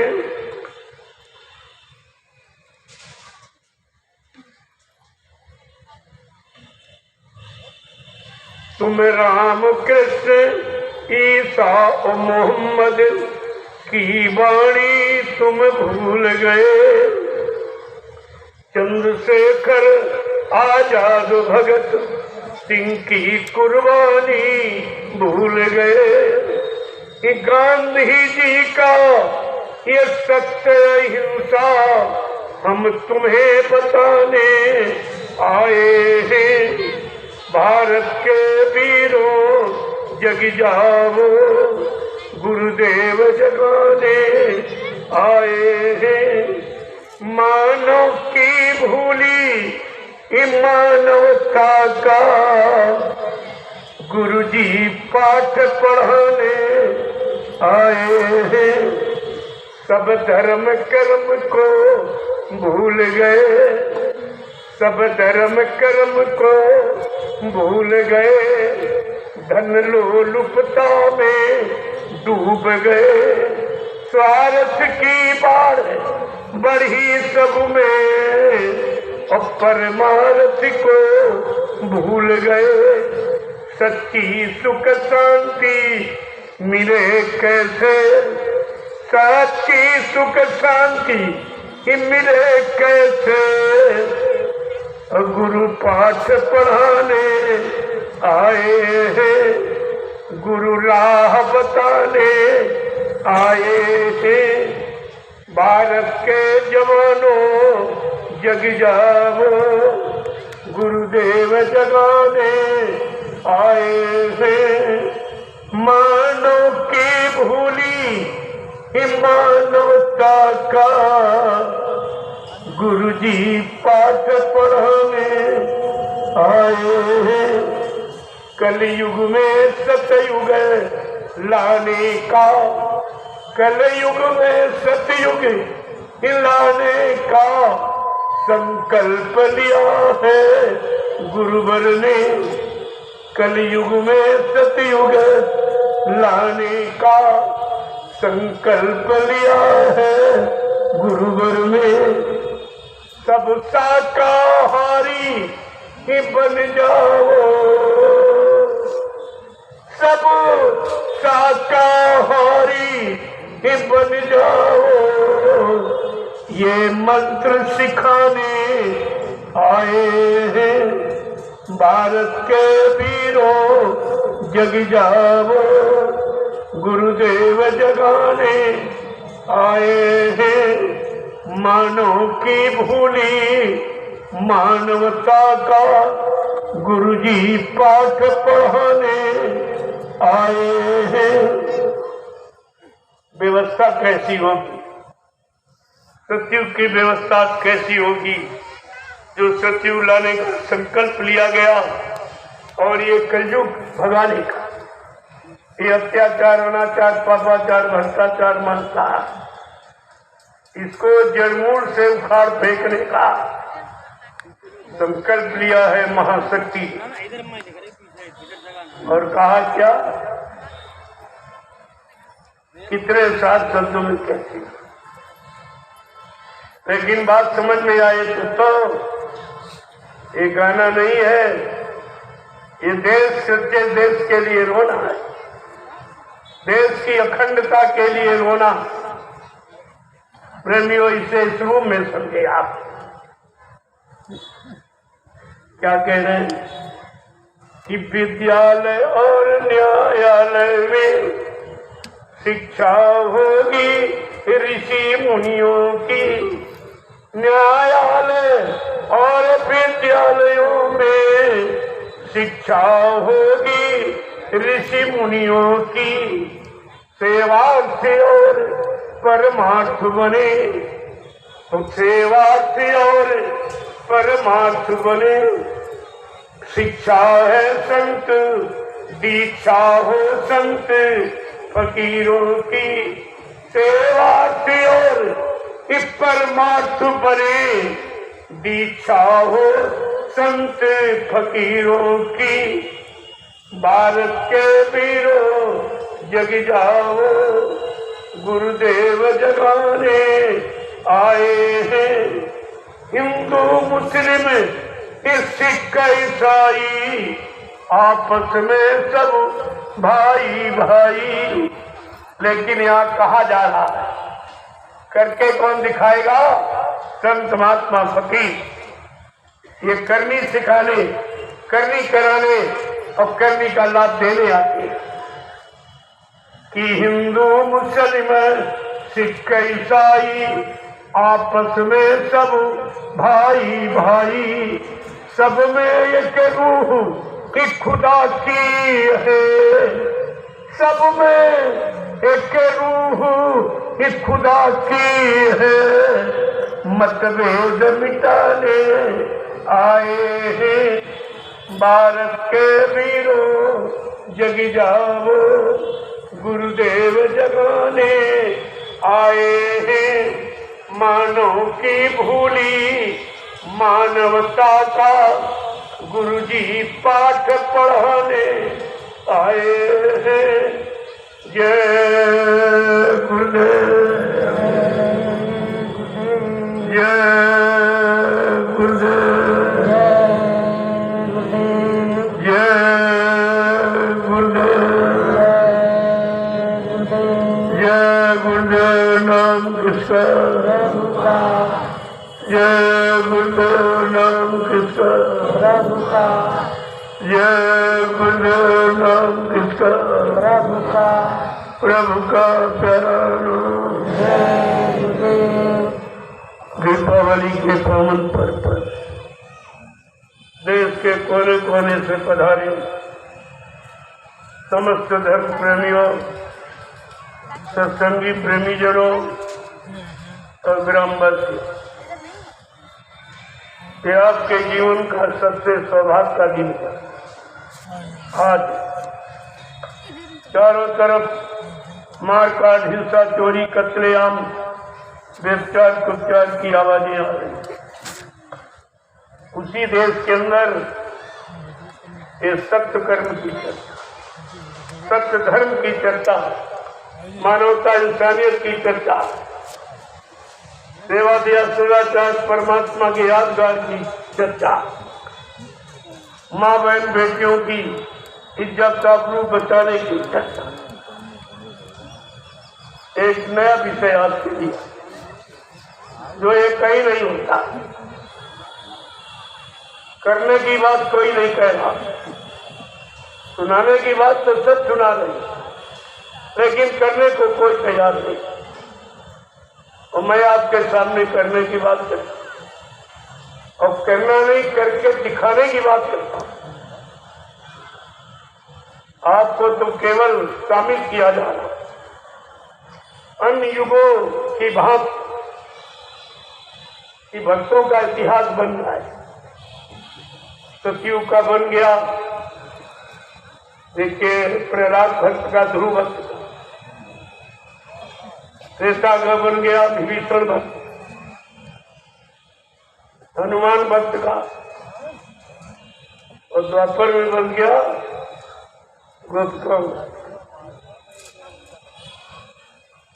तुम राम कृष्ण ईसा और मोहम्मद की वाणी तुम भूल गए, चंद्रशेखर आजाद भगत सिंह की कुर्बानी भूल गए। गांधी जी का ये सत्य अहिंसा हम तुम्हें बताने आए हैं। भारत के वीरों जग जाओ, गुरुदेव जगाने आए हैं। मानव की भूली मानवता का गुरुजी पाठ पढ़ाने आए हैं। सब धर्म कर्म को भूल गए, सब धर्म कर्म को भूल गए। धन लोलुपता में डूब गए, स्वार्थ की बाढ़ बढ़ी सब में, और परमार्थ को भूल गए। सच्ची सुख शांति मिले कैसे, सच्ची सुख शांति मिले कैसे। गुरु पाठ पढ़ाने आए हैं, गुरु राह बताने आए हैं। भारत के जवानों जग जाओ, गुरुदेव जगाने आए हैं। मानव की भूली मानवता का गुरुजी पाठ पढ़ाने आए हैं। कलयुग में सतयुग लाने का, कलयुग में सतयुग लाने का संकल्प लिया है गुरुवर ने। कलयुग में सतयुग लाने का संकल्प लिया है गुरुवर ने। सब शाकाहारी ही बन जाओ, सब शाकाहारी ही बन जाओ। ये मंत्र सिखाने आए हैं। भारत के वीरों जग जाओ, गुरुदेव जगाने आए हैं मानव की भूली मानवता का गुरुजी पाठ पढ़ाने आए हैं। व्यवस्था कैसी होगी, सतयुग की व्यवस्था कैसी होगी? जो सतयुग लाने का संकल्प लिया गया और ये कलयुग भगाने का, ये अत्याचार, अनाचार, पापाचार, भ्रष्टाचार मनता, इसको जड़मूल से उखाड़ फेंकने का संकल्प लिया है महाशक्ति। और कहा क्या, कितने साथ शब्दों में कहती, लेकिन बात समझ में आए तो ये गाना नहीं है, ये देश सच्चे देश के लिए रोना है, देश की अखंडता के लिए रोना। प्रेमियों, इसे इस रूप में समझे आप। क्या कह रहे हैं कि विद्यालय और न्यायालय में शिक्षा होगी ऋषि मुनियों की, न्यायालय और विद्यालयों में शिक्षा होगी ऋषि मुनियों की, सेवार्थी और परमार्थ बने, तो सेवार्थी और परमार्थ बने। शिक्षा है संत, दीक्षा हो संत फकीरों की, सेवार्थी और परमार्थ बने, दीक्षा हो संत फकीरों की। भारत के वीरों जग जाओ, गुरुदेव जगाने आए हैं। हिंदू मुस्लिम सिख ईसाई आपस में सब भाई भाई। लेकिन यहाँ कहा जा रहा है, करके कौन दिखाएगा? संत महात्मा फकीर। ये करनी सिखाने, करनी कराने और करनी का लाभ देने आते हैं कि हिंदू मुस्लिम सिख ईसाई आपस में सब भाई भाई, सब में एक रूह कि खुदा की है, सब में एक रूह कि खुदा की है। मतभेद मिटाने आए हैं, भारत के वीरों जग जाओ, गुरुदेव जगाने आए हैं। मानव की भूली मानवता का गुरुजी पाठ पढ़ाने आए हैं। जय गुरुदेव, जय गुरुदेव, जय गुरुदेव, जय गुरुदेव नाम कृष्ण, जय गुरुदेव नाम कृष्ण, जय गुरुदेव नाम कृष्ण, प्रभु का प्यारा नाम। दीपावली के पावन पर्व पर देश के कोने कोने से पधारे समस्त धर्म प्रेमियों, सत्संगी प्रेमी जनों और ग्रामवासी, ये आपके जीवन का सबसे सौभाग्य का दिन है। आज चारों तरफ मारकाट, हिंसा, चोरी, कत्लेआम, व्यभिचार, कुचार की आवाजें आ रही। उसी देश के अंदर ये सत्य कर्म की चर्चा, सत्य धर्म की चर्चा, मानवता इंसानियत की चर्चा, सेवा दिया सदाचार, परमात्मा के यादगार की चर्चा, माँ बहन बेटियों की इज्जत आबरू बचाने की चर्चा। एक नया विषय आपके लिए, जो ये कहीं नहीं होता। करने की बात कोई नहीं कह रहा, सुनाने की बात तो सब सुना रहे, लेकिन करने को कोई तैयार नहीं। और मैं आपके सामने करने की बात करता हूं और करना नहीं करके दिखाने की बात करता हूं। आपको तो केवल शामिल किया जा रहा है अन्य युगों की भांति कि भक्तों का इतिहास बन रहा है। सतयुग का बन गया, देखिए प्रहलाद भक्त का, ध्रुव भक्त का, त्रेता का बन गया विभीषण भक्त, हनुमान भक्त का, और द्वापर में बन गया गोपकर्ण।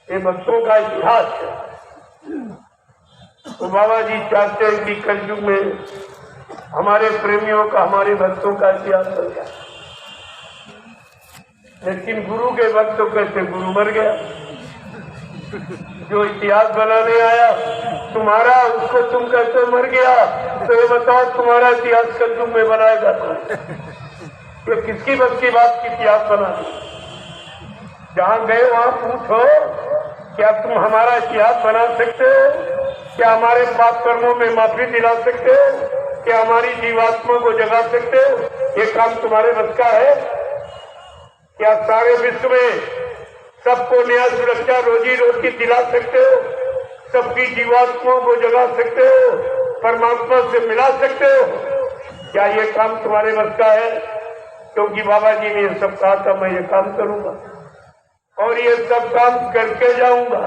ये भक्तों का इतिहास है। तो बाबा जी चाहते हैं कि कलयुग में हमारे प्रेमियों का, हमारे भक्तों का इतिहास बन गया, लेकिन गुरु के भक्त तो कैसे गुरु मर गया। जो इतिहास बनाने आया तुम्हारा, उसको तुम कहते मर गया, तो ये बताओ तुम्हारा इतिहास कलयुग में बनाया जाता है। ये किसकी बस की बात की इतिहास बना? जहाँ गए वहाँ पूछो, क्या तुम हमारा इतिहास बना सकते हो? क्या हमारे पाप कर्मों में माफी दिला सकते हो? क्या हमारी जीवात्मा को जगा सकते हो? ये काम तुम्हारे बस का है क्या? सारे विश्व में सबको न्याय, सुरक्षा, रोजी रोटी दिला सकते हो? सबकी जीवात्माओं को जगा सकते हो? परमात्मा से मिला सकते हो? क्या ये काम तुम्हारे बस का है? क्योंकि बाबा जी ने ये सब कहा था मैं ये काम करूंगा और ये सब काम करके जाऊंगा।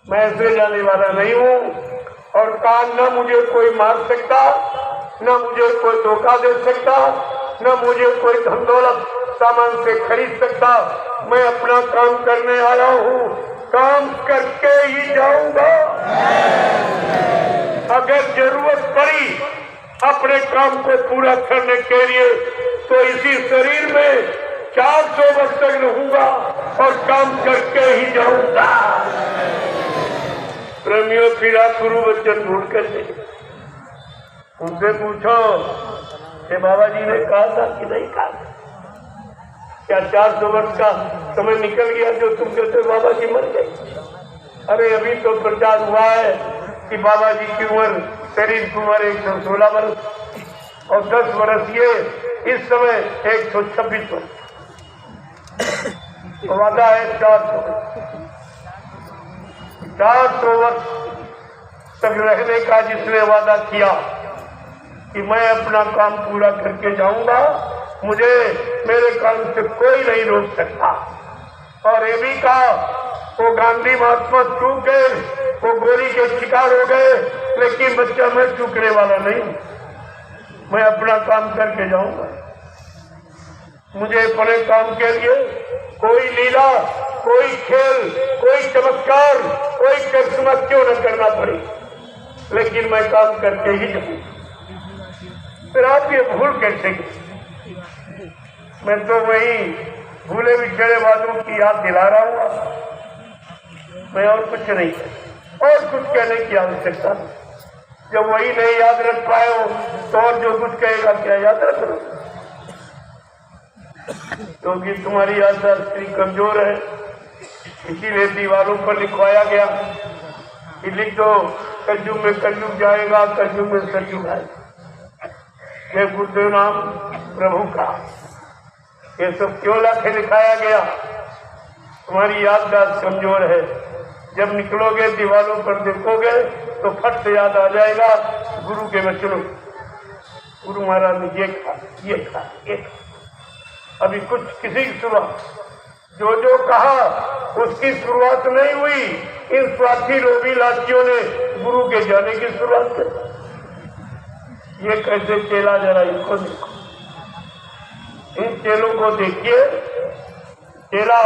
मैं ऐसे जाने वाला नहीं हूँ। और कहा न मुझे कोई मार सकता, न मुझे कोई धोखा दे सकता, न मुझे कोई धन दौलत सामान से खरीद सकता। मैं अपना काम करने आया हूँ, काम करके ही जाऊंगा। अगर जरूरत पड़ी अपने काम को पूरा करने के लिए तो इसी शरीर में 400 वर्ष तक रहूंगा और काम करके ही जाऊंगा। प्रेमियों, फिर आप गुरु वचन ढूंढ कर देंगे। उनसे पूछो कि बाबा जी ने कहा था कि नहीं कहा? क्या 400 वर्ष का समय निकल गया जो तुम कहते बाबा जी मर गए? अरे अभी तो प्रचार हुआ है कि बाबा जी की उम्र, शरीर की उम्र 116 वर्ष और 10 वर्ष ये इस समय 126 वर्ष। वादा है 400 वर्ष तक रहने का जिसने वादा किया कि मैं अपना काम पूरा करके जाऊंगा, मुझे मेरे काम से कोई नहीं रोक सकता। और ये भी कहा वो गांधी महात्मा चूक गए, वो गोली के शिकार हो गए, लेकिन बच्चा मैं चूकने वाला नहीं हूं। मैं अपना काम करके जाऊंगा। मुझे अपने काम के लिए कोई लीला, कोई खेल, कोई चमत्कार, कोई करिश्मा क्यों न करना पड़े, लेकिन मैं काम करके ही जाऊंगा। फिर आप ये भूल कैसे गए? मैं तो वही भूले बिछड़े वालों की याद दिला रहा हूँ। मैं और कुछ नहीं, और कुछ कहने की आवश्यकता। जब वही नहीं याद रख पाए हो तो और जो कुछ कहेगा क्या याद रख लो? क्योंकि तुम्हारी याददाश्त कमजोर है, इसीलिए दीवारों पर लिखवाया गया कि लिख दो कलयुग में कलयुग जाएगा, कलयुग में सतयुग आएगा। ये गुरुदेव नाम प्रभु का ये सब क्यों लाके दिखाया गया? तुम्हारी याददाश्त कमजोर है। जब निकलोगे दीवारों पर देखोगे तो फट से याद आ जाएगा गुरु के वचनों। गुरु महाराज ने ये कहा, ये कहा, ये कहा। अभी कुछ किसी की शुरुआत, जो जो कहा उसकी शुरुआत नहीं हुई। इन स्वार्थी लोभी लाठियों ने गुरु के जाने की शुरुआत कर। ये कैसे चेला, जरा इनको देखो, इन चेलों को देखिए। चेला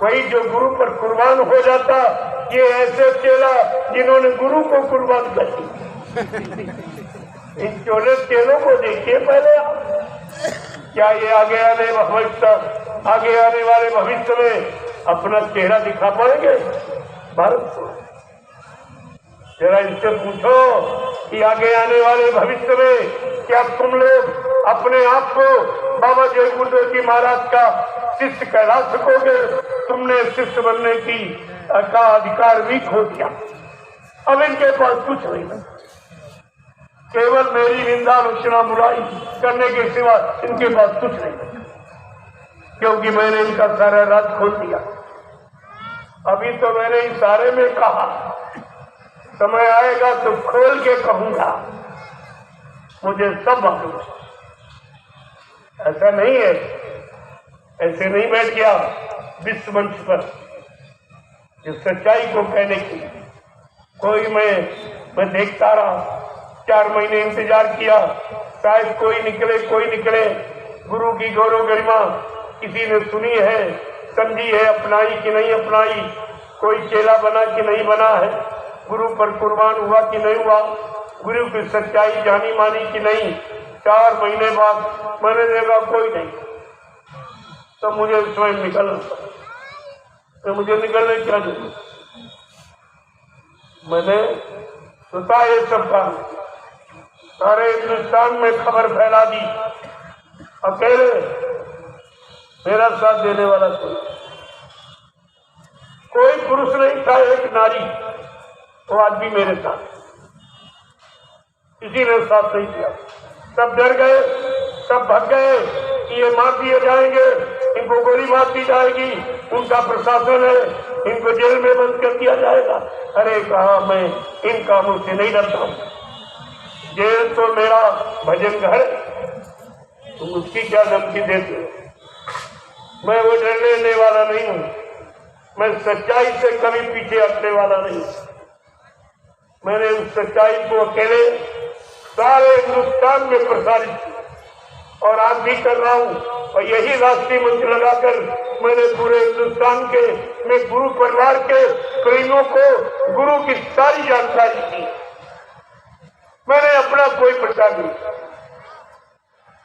वही जो गुरु पर कुर्बान हो जाता, ये ऐसे चेला जिन्होंने गुरु को कुर्बान कर दिया। इन चेलों को देखिए पहले आप। क्या ये आगे आने वाले भविष्य में अपना चेहरा दिखा पाएंगे भारत को? जरा इनसे पूछो कि आगे आने वाले भविष्य में क्या तुम लोग अपने आप को बाबा जय गुरुदेव जी महाराज का शिष्य कहला सकोगे? तुमने शिष्य बनने की का अधिकार भी खो दिया। अब इनके पास कुछ नहीं है, केवल मेरी निंदा आलोचना बुराई करने के सिवा इनके पास कुछ नहीं, क्योंकि मैंने इनका सारा राज खोल दिया। अभी तो मैंने इशारे में कहा, समय आएगा तो खोल के कहूंगा, मुझे सब मालूम है। ऐसा नहीं है, ऐसे नहीं बैठ गया विश्व मंच पर इस सच्चाई को कहने की। कोई मैं देखता रहा, 4 महीने इंतजार किया, शायद कोई निकले। गुरु की गौरव गरिमा किसी ने सुनी है, समझी है, अपनाई कि नहीं अपनाई, कोई चेला बना कि नहीं बना है, गुरु पर कुर्बान हुआ कि नहीं हुआ, गुरु की सच्चाई जानी मानी कि नहीं। 4 महीने बाद मैंने देखा कोई नहीं, तो मुझे स्वयं निकलना, तो मुझे निकलने क्या जरूरत। मैंने सोचा ये सब काम सारे हिंदुस्तान में खबर फैला दी, अकेले, मेरा साथ देने वाला कोई पुरुष नहीं था, एक नारी, वो आज भी मेरे साथ, किसी ने साथ नहीं दिया। सब डर गए, सब भाग गए कि ये मार दिए जाएंगे, इनको गोली मार दी जाएगी, उनका प्रशासन है, इनको जेल में बंद कर दिया जाएगा। अरे कहा, मैं इन कामों से नहीं डरता हूँ, जेल तो मेरा भजन घर, तुम उसकी क्या धमकी देते हो। मैं वो डर लेने वाला नहीं हूँ, मैं सच्चाई से कभी पीछे हटने वाला नहीं। मैंने उस सच्चाई को अकेले सारे हिंदुस्तान में प्रसारित किया और आज भी कर रहा हूँ। और यही राष्ट्रीय मंच लगाकर मैंने पूरे हिंदुस्तान के मैं गुरु परिवार के प्रेमियों को गुरु की सारी जानकारी दी। मैंने अपना कोई प्रचार नहीं,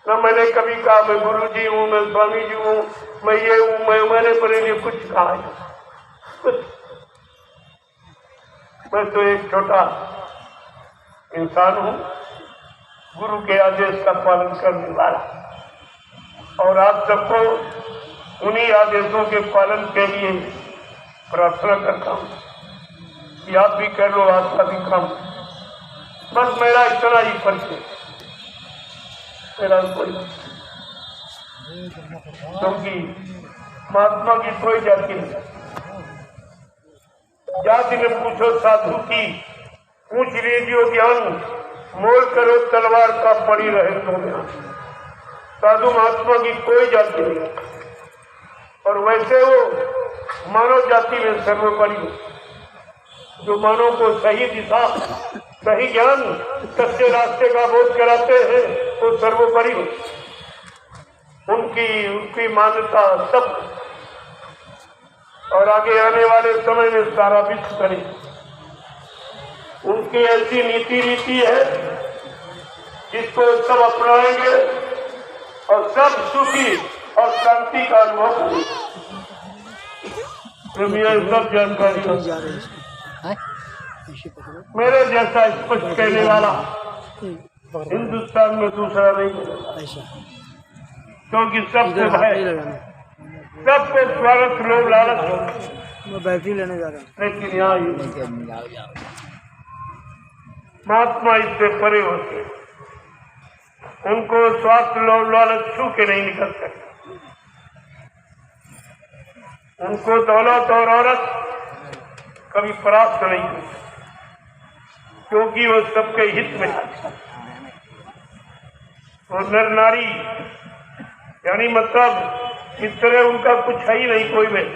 न मैंने कभी कहा मैं गुरु जी हूँ, मैं स्वामी जी हूँ, मैं ये हूँ, मैंने मेरे लिए कुछ कहा है, कुछ। मैं तो एक छोटा इंसान हूँ, गुरु के आदेश का पालन करने वाला, और आप सबको उन्हीं आदेशों के पालन के लिए प्रार्थना करता हूँ कि आप भी कर लो आपका भी काम। बस मेरा इतना ही परिचय, मेरा कोई, क्योंकि महात्मा की कोई जाति नहीं। जाति में पूछो साधु की, पूछ लीजिए ज्ञान, मोल करो तलवार का पड़ी रहे तो ध्यान। साधु महात्मा की कोई जाति नहीं, और वैसे वो मानव जाति में सर्वोपरि, जो मानव को सही दिशा, सही ज्ञान, सच्चे रास्ते का बोध कराते हैं, वो सर्वोपरि उनकी मान्यता सब, और आगे आने वाले समय में सारा विश्व करे। उनकी ऐसी नीति है जिसको सब अपनाएंगे और सब सुखी और शांति का अनुभव करेंगे। सब जानकारी मेरे जैसा स्पष्ट कहने वाला हिंदुस्तान में दूसरा नहीं मिलेगा, क्योंकि सबको भय, सबको स्वार्थ, लोभ, लालच। मैं बैटरी लेने जा रहा हूँ, लेकिन यहाँ महात्मा इससे परे होते, उनको स्वार्थ, लोभ, लालच छू के नहीं निकल सकते। उनको दौलत और औरत कभी परास्त नहीं होती, क्योंकि वो सबके हित में है। वो नर नारी यानी मतलब इस तरह उनका कुछ है ही नहीं कोई में,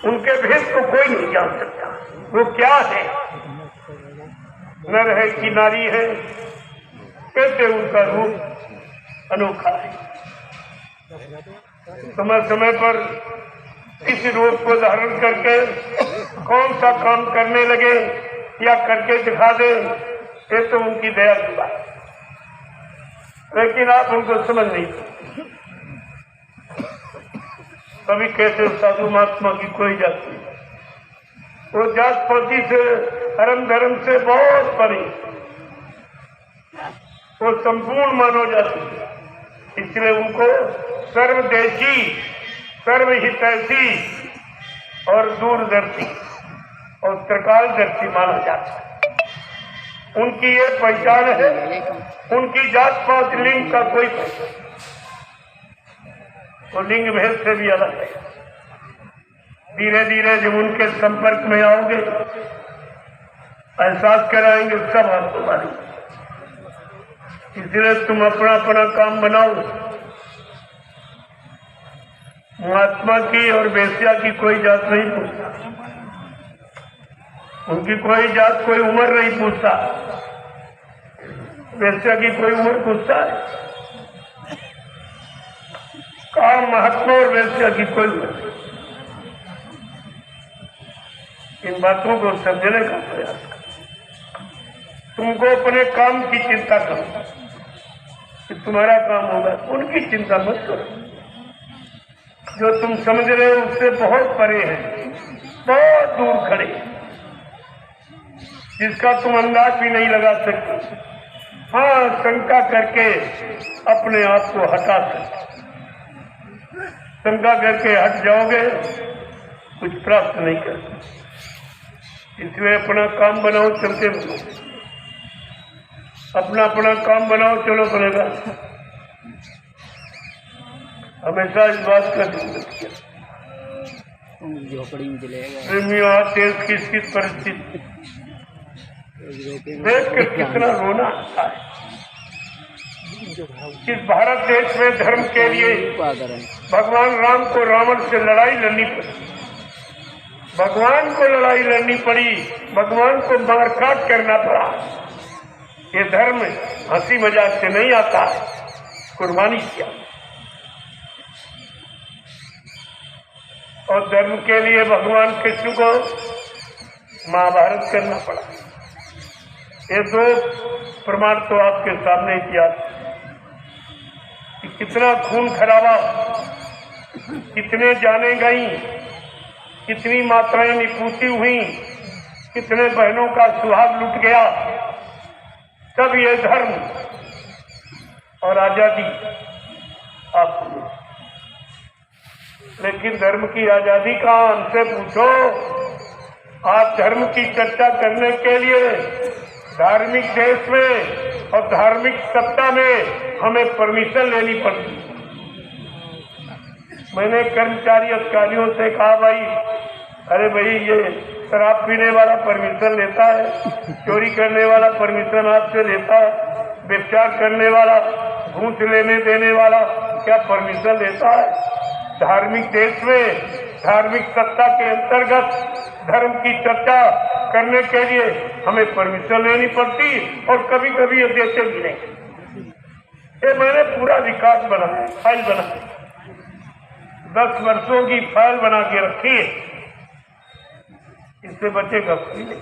उनके भेद को कोई नहीं जान सकता वो क्या है, नर है कि नारी है, कैसे उनका रूप अनोखा है। समय समय पर इस रूप को धारण करके कौन सा काम करने लगे या करके दिखा दे, ये तो उनकी दया की बात, लेकिन आप उनको समझ नहीं सकते। कभी कैसे साधु महात्मा की कोई जाति, वो जात पाति से, धर्म धर्म से बहुत परे, वो संपूर्ण मानव जाति, इसलिए उनको सर्वदेशी, सर्वहितैषी और दूरदर्शी और त्रिकालदर्शी माना जाता है। उनकी ये पहचान है, उनकी जात पात लिंग का कोई पहचान, तो लिंग भेद से भी अलग है। धीरे धीरे जब उनके संपर्क में आओगे, एहसास कराएंगे, सब आपको मालूम। इसलिए तुम अपना अपना काम बनाओ। महात्मा की और वेश्या की कोई जात नहीं पूछता, उनकी कोई जात कोई उम्र नहीं पूछता। वेश्या की कोई उम्र पूछता है? काम महात्मा और वेश्या की कोई उम्र नहीं। इन बातों को समझने का प्रयास करो। तुमको अपने काम की चिंता करो कि तुम्हारा काम होगा, उनकी चिंता मत करो। जो तुम समझ रहे हो उससे बहुत परे है, बहुत दूर खड़े, जिसका तुम अंदाज भी नहीं लगा सकते। हाँ, शंका करके अपने आप को हटा सकते, शंका करके हट जाओगे, कुछ प्राप्त नहीं कर सकते। इसलिए अपना काम बनाओ, चलते बनो, अपना अपना काम बनाओ, चलो बनेगा। हमेशा इस बात का ध्यान रखिए। प्रेमियों, देश की किस परिस्थिति देख कर कितना रोना आता है। इस भारत देश में धर्म के लिए भगवान राम को रावण से लड़ाई लड़नी पड़ी, भगवान को लड़ाई लड़नी पड़ी, भगवान को मारकाट करना पड़ा। ये धर्म हंसी मजाक से नहीं आता, कुर्बानी किया। और धर्म के लिए भगवान कृष्ण को महाभारत करना पड़ा। ये दो प्रमाण तो आपके सामने किया कि कितना खून खराबा, कितने जाने गई, कितनी माताएं निपूती हुई, कितने बहनों का सुहाग लुट गया। तब ये धर्म और आजादी आपको, लेकिन धर्म की आजादी का हमसे पूछो। आप धर्म की चर्चा करने के लिए धार्मिक देश में और धार्मिक सत्ता में हमें परमिशन लेनी पड़ती। मैंने कर्मचारी अधिकारियों से कहा, भाई अरे भाई, ये शराब पीने वाला परमिशन लेता है, चोरी करने वाला परमिशन आपसे लेता है, व्यभिचार करने वाला, घूस लेने देने वाला क्या परमिशन लेता है? धार्मिक देश में धार्मिक सत्ता के अंतर्गत धर्म की चर्चा करने के लिए हमें परमिशन लेनी पड़ती, और कभी कभी ये देते भी नहीं। ये मैंने पूरा रिकॉर्ड बनाया, फाइल बनाई, 10 वर्षों की फाइल बना के रखी है। इससे बचेगा कोई नहीं।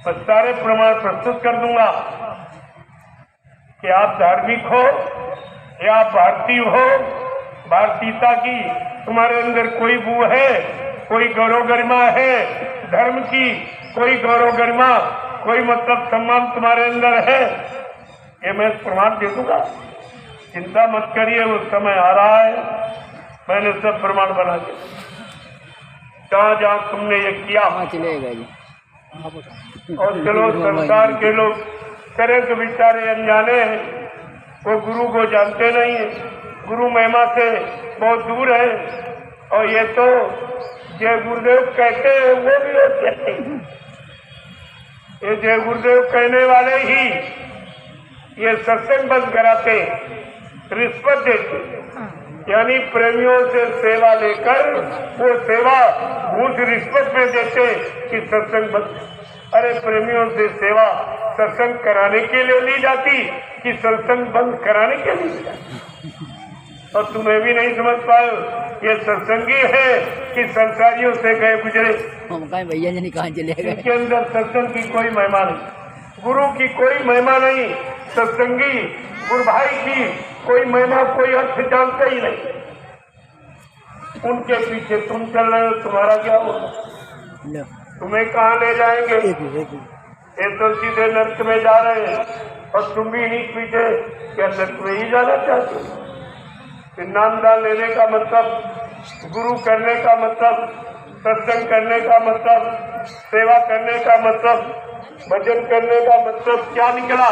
मैं सारे प्रमाण प्रस्तुत कर दूंगा कि आप धार्मिक हो या भारतीय हो, भारतीयता की तुम्हारे अंदर कोई बू है, कोई गौरव गरिमा है, धर्म की कोई गौरव गरिमा, कोई मतलब सम्मान तुम्हारे अंदर है, ये मैं प्रमाण दे दूंगा। चिंता मत करिए, वो समय आ रहा है, मैंने सब प्रमाण बना के। जहाँ जहाँ तुमने ये किया चलेगा जी। और चलो, संसार के लोग करे तो बेचारे अनजाने हैं, वो गुरु को जानते नहीं है, गुरु महिमा से बहुत दूर है। और ये तो जय गुरुदेव कहते हैं, वो भी लोग कहते हैं। ये जय गुरुदेव कहने वाले ही ये सत्संग बंद कराते, रिश्वत देते, यानी प्रेमियों से सेवा लेकर वो सेवा घूस रिश्वत में देते कि सत्संग बंद। अरे प्रेमियों से सेवा सत्संग कराने के लिए ली जाती कि सत्संग बंद कराने के लिए ली जाती? और तुम्हें भी नहीं समझ पाए ये सत्संगी है कि संसारियों से गए गुजरे। भैया जी कहाँ चले गए? इनके अंदर सत्संग की कोई महिमा नहीं, गुरु की कोई महिमा नहीं, सत्संगी गुरु भाई की कोई महिमा, कोई अर्थ जानते ही नहीं। उनके पीछे तुम चल रहे हो, तुम्हारा क्या होगा? तुम्हें कहाँ ले जाएंगे? ये तो सीधे नर्क में जा रहे हैं, और तुम भी नहीं पीछे क्या नर्क में ही जाना चाहते हो? नामदान लेने का मतलब, गुरु करने का मतलब सत्संग करने का मतलब, सेवा करने का मतलब, भजन करने का मतलब क्या निकला?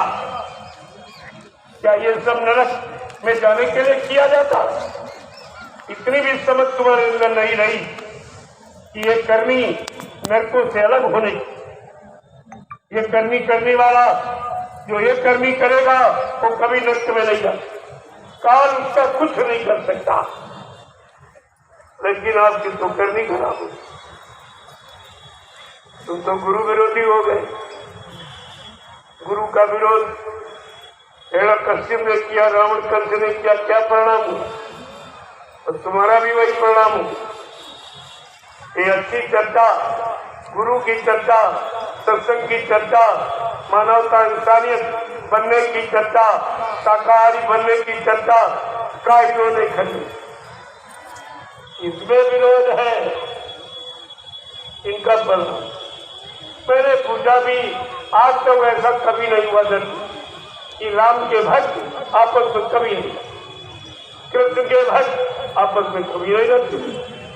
क्या ये सब नरक में जाने के लिए किया जाता? इतनी भी समझ तुम्हारे अंदर नहीं रही कि ये करनी नरकों से अलग होने, ये करनी करने वाला जो ये करनी करेगा वो कभी नरक में नहीं जाता, काल उसका कुछ नहीं कर सकता। लेकिन आपकी तो करनी खराब हो, तुम तो गुरु विरोधी हो गए। गुरु का विरोध हिरण्यकश्यप ने किया, रावण कंस ने किया, क्या परिणाम हुआ? और तुम्हारा भी वही परिणाम हो। ये अच्छी चर्चा, गुरु की चर्चा, सत्संग की चर्चा, मानवता इंसानियत बनने की चर्चा, शाकाहारी बनने की चर्चा का इन्होंने खड़ी, इसमें विरोध है इनका परिणाम। मैंने पूछा भी, आज तक ऐसा कभी नहीं हुआ कि राम के भक्त आपस में कभी नहीं, कृष्ण के भक्त आपस में कभी नहीं लगते,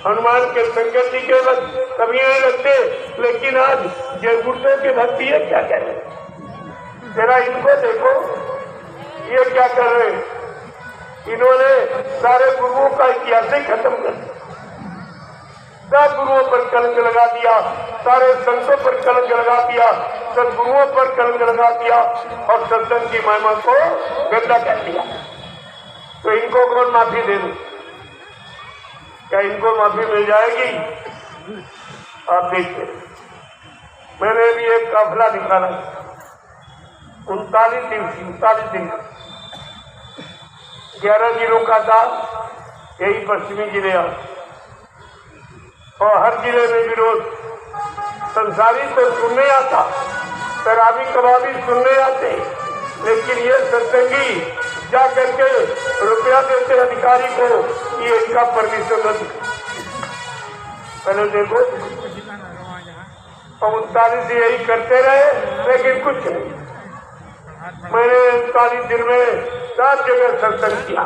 हनुमान के शंकर जी के भक्त कभी नहीं लगते। लेकिन आज जयपुर के भक्त ये क्या कह रहे हैं? जरा इनको देखो, ये क्या कर रहे हैं? इन्होंने सारे गुरुओं का इतिहास ही खत्म कर दिया, सब गुरुओं पर कलंक लगा दिया, सारे संतों पर कलंक लगा दिया, सदगुरुओं पर कलंक लगा दिया और सत्संग की महिमा को गंदा कर दिया। तो इनको कौन माफी दे दे? क्या इनको माफी मिल जाएगी? आप देखिए, मैंने भी एक काफिला निकाला, 39 दिन 11 जिलों का था, यही पश्चिमी जिले और हर जिले में विरोध। संसारी तो सुनने आता, शराबी कबाबी सुनने आते, लेकिन ये सत्संगी जा करके रुपया देते अधिकारी को कि इनका परमिशन रद्द। पहले देखो, 39 यही करते रहे, लेकिन कुछ नहीं। मैंने 39 दिन में 7 जगह सत्संग किया,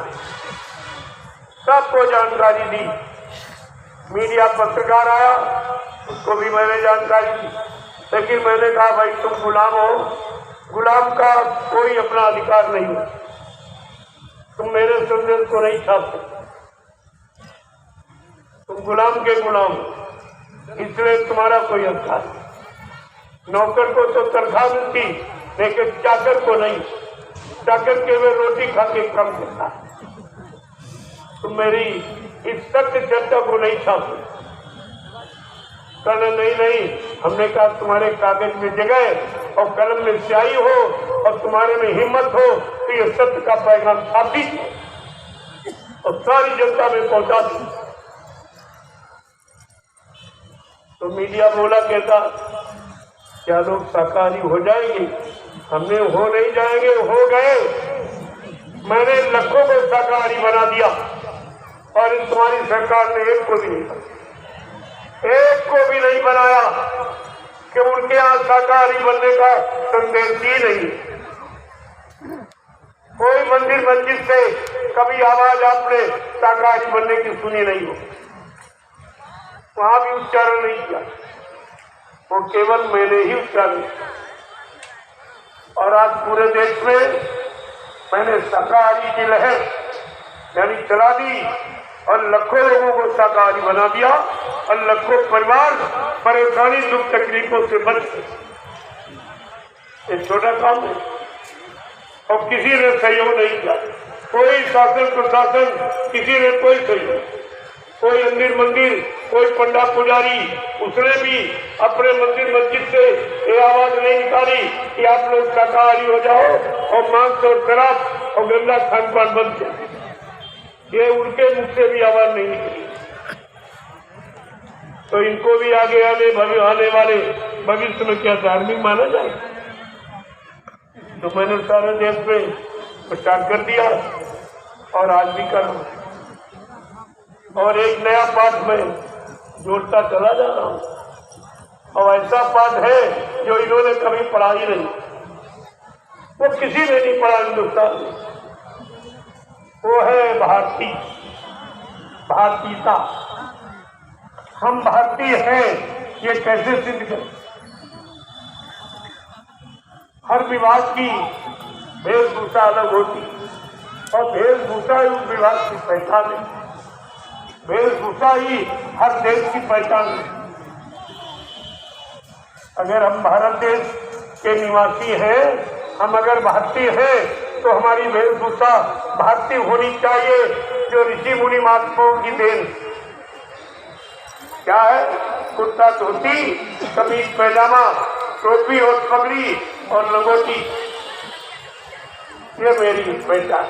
सबको जानकारी दी। मीडिया पत्रकार आया, उसको भी मैंने जानकारी दी, लेकिन मैंने कहा भाई तुम गुलाम हो, गुलाम का कोई अपना अधिकार नहीं है, तुम मेरे संदेश को नहीं छाप सकते, तुम गुलाम के गुलाम हो, इसलिए तुम्हारा कोई अधिकार नहीं। नौकर को तो तनख्वाह मिलती, लेकिन चाकर को नहीं, चाकर के वे रोटी खा के कम करता। तुम मेरी इस सत्य चर्चा को नहीं छाप सकते। कहना नहीं, हमने कहा तुम्हारे कागज में जगह और कलम में स्याही हो और तुम्हारे में हिम्मत हो तो ये सत्य का पैगाम छाप दीजिए और सारी जनता में पहुंचा दीजिए। तो मीडिया बोला, कहता क्या लोग शाकाहारी हो जाएंगे? हमने हो नहीं जाएंगे, हो गए। मैंने लाखों को शाकाहारी बना दिया और तुम्हारी सरकार ने एक को भी नहीं बनाया कि उनके यहाँ शाकाहारी बनने का संदेश ही नहीं। कोई मंदिर मस्जिद से कभी आवाज आपने शाकाहारी बनने की सुनी नहीं हो, वहां भी उच्चारण नहीं किया, वो केवल मैंने ही उच्चारण किया। और आज पूरे देश में मैंने शाकाहारी की लहर यानी चला दी और लाखों लोगों को शाकाहारी बना दिया और लाखों परिवार परेशानी दुख तकलीफों से बच गए। ये छोटा काम है और किसी ने सहयोग नहीं किया, कोई शासन प्रशासन किसी ने कोई सहयोग, कोई मंदिर कोई पंडा पुजारी उसने भी अपने मंदिर मस्जिद से ये आवाज नहीं निकाली कि आप लोग शाकाहारी हो जाओ और मांस और शराब और गंदा खान पान बंद करो। ये उनके मुख से भी आवाज नहीं निकली। तो इनको भी आगे आने वाले भविष्य में क्या धार्मिक माना जाए? तो मैंने सारे देश में प्रचार कर दिया और आज भी कर रहा हूं और एक नया पाठ में जोड़ता चला जा रहा हूं। और ऐसा पाठ है जो इन्होंने कभी पढ़ा ही नहीं, वो किसी ने नहीं पढ़ा हिंदुस्तान में। वो है भारतीयता। हम भारतीय हैं ये कैसे सिद्ध करें? हर विभाग की वेशभूषा अलग होती और वेशभूषा ही उस विभाग की पहचान है। वेशभूषा ही हर देश की पहचान है। अगर हम भारत देश के निवासी हैं, हम अगर भारतीय हैं, तो हमारी वेशभूषा भारतीय होनी चाहिए, जो ऋषि मुनि महात्माओं की देन। क्या है? कुर्ता धोती, कमीज पैजामा, टोपी और पगड़ी और लंगोटी, ये मेरी पहचान।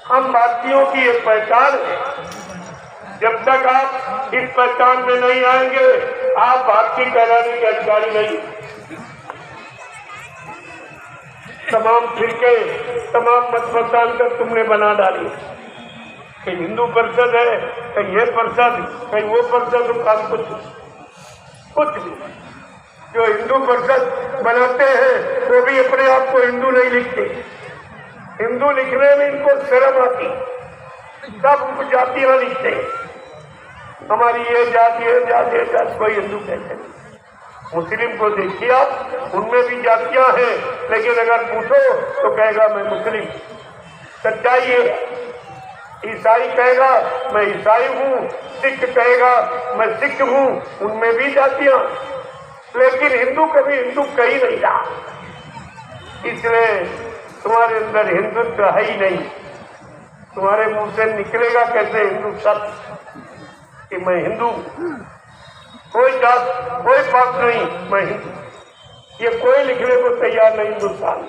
हम भारतीयों की एक पहचान है। जब तक आप इस पहचान में नहीं आएंगे, आप भारतीय कहलाने के अधिकारी नहीं। तमाम फिरके, तमाम मत मतदान कर तुमने बना डाली। कहीं हिंदू परिषद है, कहीं ये परिषद, कहीं वो परिषद, काम कुछ भी। जो हिंदू परिषद बनाते हैं वो भी अपने आप को हिंदू नहीं लिखते। हिंदू लिखने में इनको शर्म आती, सब जातियां लिखते हैं। हमारी ये जाति है, जाति है, जाति, कोई हिंदू कहते नहीं। मुस्लिम को देखिए आप, उनमें भी जातियां हैं, लेकिन अगर पूछो तो कहेगा मैं मुस्लिम। सच्चाई है। ईसाई कहेगा मैं ईसाई हूँ, सिख कहेगा मैं सिख हूँ, उनमें भी जातियां। लेकिन हिंदू कभी हिंदू कहीं नहीं रहा। इसलिए तुम्हारे अंदर हिंदुत्व है ही नहीं। तुम्हारे मुंह से निकलेगा कैसे हिंदू शब्द कि मैं हिंदू? कोई जात, कोई पाप नहीं, मैं हिंदू, ये कोई लिखने को तैयार नहीं हिंदुस्तान।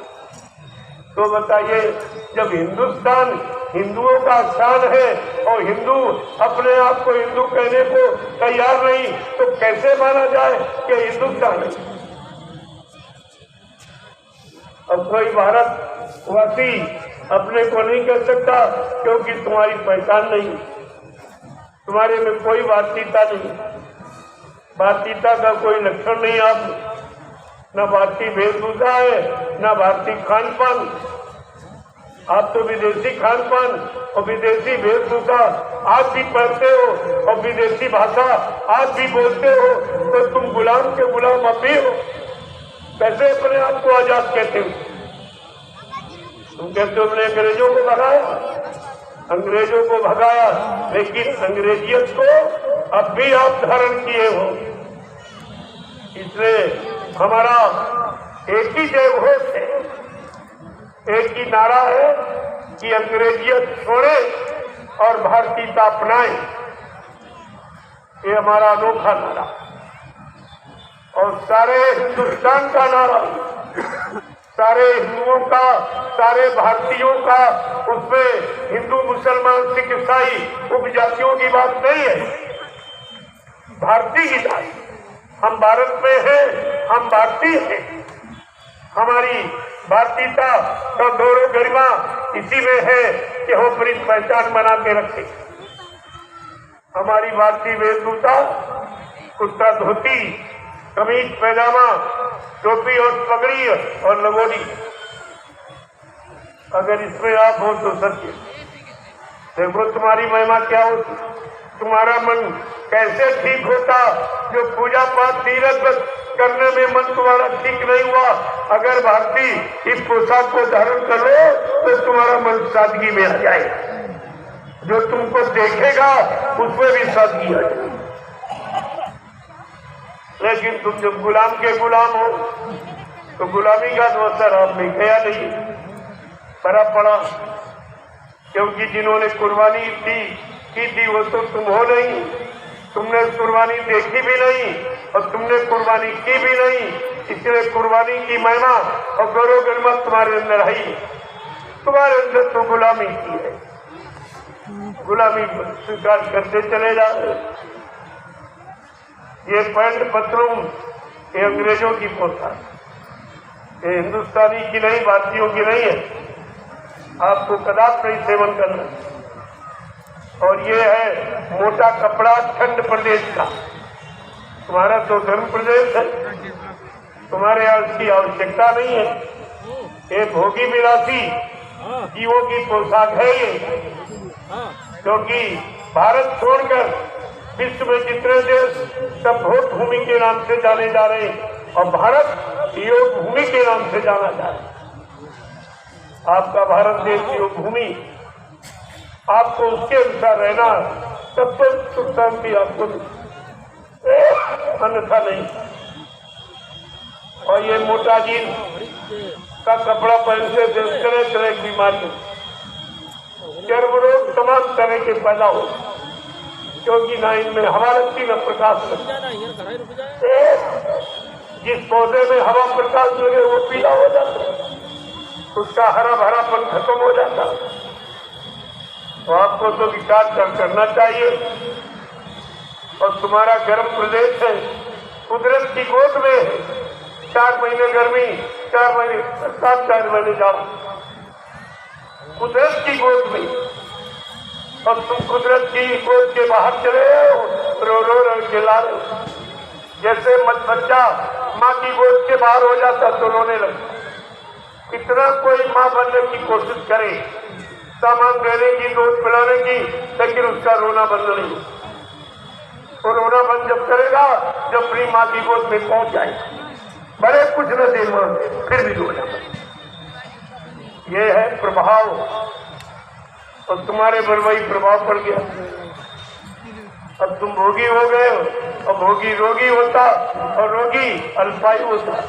तो बताइए, जब हिंदुस्तान हिंदुओं का स्थान है और हिंदू अपने आप को हिंदू कहने को तैयार नहीं, तो कैसे माना जाए कि हिंदुस्तान है? अब कोई भारतवासी अपने को नहीं कह सकता, क्योंकि तुम्हारी पहचान नहीं, तुम्हारे में कोई भारतीयता नहीं। भारतीयता का कोई लक्षण नहीं। आप न भारतीय वेशभूषा है, न भारतीय खान पान। आप तो विदेशी खान पान और विदेशी वेशभूषा आप भी पहनते हो और विदेशी भाषा आप भी बोलते हो, तो तुम गुलाम के गुलाम अब भी हो। कैसे अपने आप को आजाद कहते हो? तुम कहते हो हमने अंग्रेजों को भगाया, अंग्रेजों को भगाया, लेकिन अंग्रेजियत को अब भी आप धारण किए हो। इसलिए हमारा एक ही जय घोष है, एक ही नारा है कि अंग्रेजियत छोड़े और भारतीयता अपनाएं। ये हमारा अनोखा नारा और सारे हिंदुस्तान का नारा, सारे हिंदुओं का, सारे भारतीयों का। उसमें हिंदू, मुसलमान, सिख, ईसाई उपजातियों की बात नहीं है, भारतीय की बात। हम भारत में हैं, हम भारतीय हैं। हमारी भारतीयता का गौरव गरिमा इसी में है कि हम अपनी पहचान बना के रखें। हमारी भारतीय वेशभूषा कुर्ता धोती, कमीज पैजामा, टोपी और पगड़ी और लंगोटी। अगर इसमें आप हो तो सत्य देखो तुम्हारी महिमा क्या होती, तुम्हारा मन कैसे ठीक होता। जो पूजा पाठ तीरथ करने में मन तुम्हारा ठीक नहीं हुआ, अगर भारतीय इस पोशाक को धारण कर लो तो तुम्हारा मन सादगी में आ जाए। जो तुमको देखेगा उसमें भी सादगी आ जाए। लेकिन तुम जब गुलाम के गुलाम हो तो गुलामी का तो असर आप में गया नहीं, बड़ा पड़ा। क्योंकि जिन्होंने कुर्बानी की थी वो तो तुम हो नहीं, तुमने कुर्बानी देखी भी नहीं और तुमने कुर्बानी की भी नहीं। इसलिए कुर्बानी की महिमा और गौरव गरिमा तुम्हारे अंदर है ही। तुम्हारे अंदर तो गुलामी की है, गुलामी स्वीकार करते चले जा रहे। ये पैंट पत्रों ये अंग्रेजों की पोशाक, ये हिंदुस्तानी की नहीं, भारतीयों की नहीं है। आपको कदापि नहीं सेवन करना। और ये है मोटा कपड़ा ठंड प्रदेश का। तुम्हारा तो गर्म प्रदेश है, तुम्हारे यहाँ इसकी आवश्यकता नहीं है। ये भोगी विलासी जीवों की पोशाक है ये, क्योंकि भारत छोड़कर विश्व में जितने देश सब भोट भूमि के नाम से जाने जा रहे हैं और भारत योग भूमि के नाम से जाना जा रहा है। आपका भारत देश योग भूमि, आपको उसके अनुसार रहना, तब तो सुख शांति आपको, अन्यथा नहीं। और ये मोटा जीन्स का कपड़ा पहनने से तरह तरह की बीमारी, चर्म रोग तमाम तरह के पैदा हो, क्योंकि ना इनमें हवा लगती न प्रकाश लगती। जिस पौधे में हवा प्रकाश लगे वो पीला हो जाता है, उसका हरा भरापन खत्म हो जाता है। तो आपको तो विचार करना चाहिए। और तुम्हारा गर्म प्रदेश है, कुदरत की गोद में है, 4 महीने गर्मी, 4 महीने 4 महीने जाओ कुदरत की गोद में, और तुम कुदरत की गोद के बाहर चले रो रो रो चिल्ला रहे हो। जैसे बच्चा माँ की गोद के बाहर हो जाता तो रोने लगता। इतना कोई माँ बनने की कोशिश करे, सामान देने की, दूध पिलाने की, लेकिन उसका रोना बंद नहीं। वो रोना बंद जब करेगा जब अपनी माँ की गोद में पहुंच जाए, बड़े कुछ न दे फिर भी रो जाता। ये है प्रभाव, और तुम्हारे पर वही प्रभाव पड़ गया। अब तुम भोगी हो गए हो, और भोगी रोगी होता और रोगी अल्पायु होता,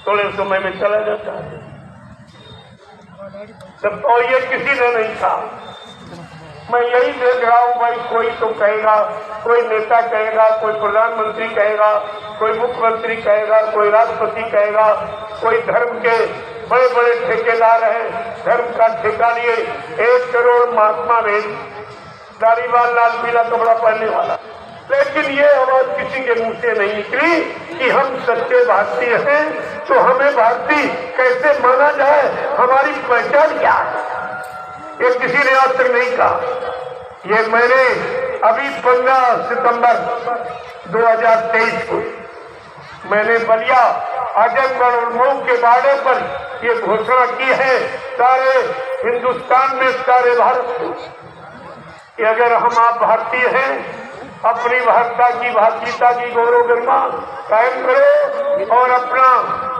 थोड़े समय में चला जाता सब। और ये किसी ने नहीं कहा। मैं यही देख रहा हूँ भाई, कोई तो कहेगा, कोई नेता कहेगा, कोई प्रधानमंत्री कहेगा, कोई मुख्यमंत्री कहेगा, कोई राष्ट्रपति कहेगा, कोई धर्म के बड़े बड़े ठेकेदार हैं, धर्म का ठेका लिए 1 करोड़ महात्मा ने, दाढ़ीवाल, लाल पीला कपड़ा पहनने वाला। लेकिन ये आवाज किसी के मुंह से नहीं निकली कि हम सच्चे भारतीय हैं, तो हमें भारतीय कैसे माना जाए, हमारी पहचान क्या है, ये किसी ने आज तक नहीं कहा। ये मैंने अभी 15 सितंबर 2023 को मैंने बलिया, आजमगढ़ और मऊ के बाड़े पर ये घोषणा की है सारे हिंदुस्तान में, सारे भारत को, कि अगर हम आप भारतीय हैं, अपनी भाषा की, भाषिता की गौरव गरिमा कायम करो और अपना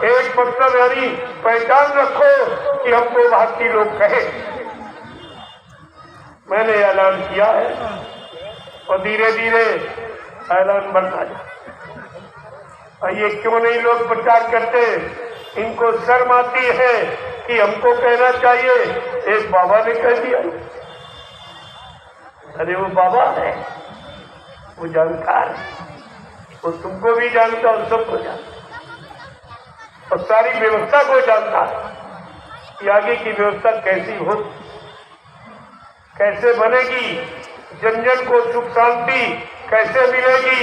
एक मतलब यानी पहचान रखो कि हमको भारतीय लोग कहे। मैंने ऐलान किया है और धीरे धीरे ऐलान बढ़ता जाए। और ये क्यों नहीं लोग प्रचार करते, इनको शर्म आती है कि हमको कहना चाहिए। एक बाबा ने कह दिया, अरे वो बाबा है, वो जानकार है, वो तुमको भी जानता और सबको जानता और सारी व्यवस्था को जानता है कि आगे की व्यवस्था कैसी हो, कैसे बनेगी, जन जन को सुख शांति कैसे मिलेगी,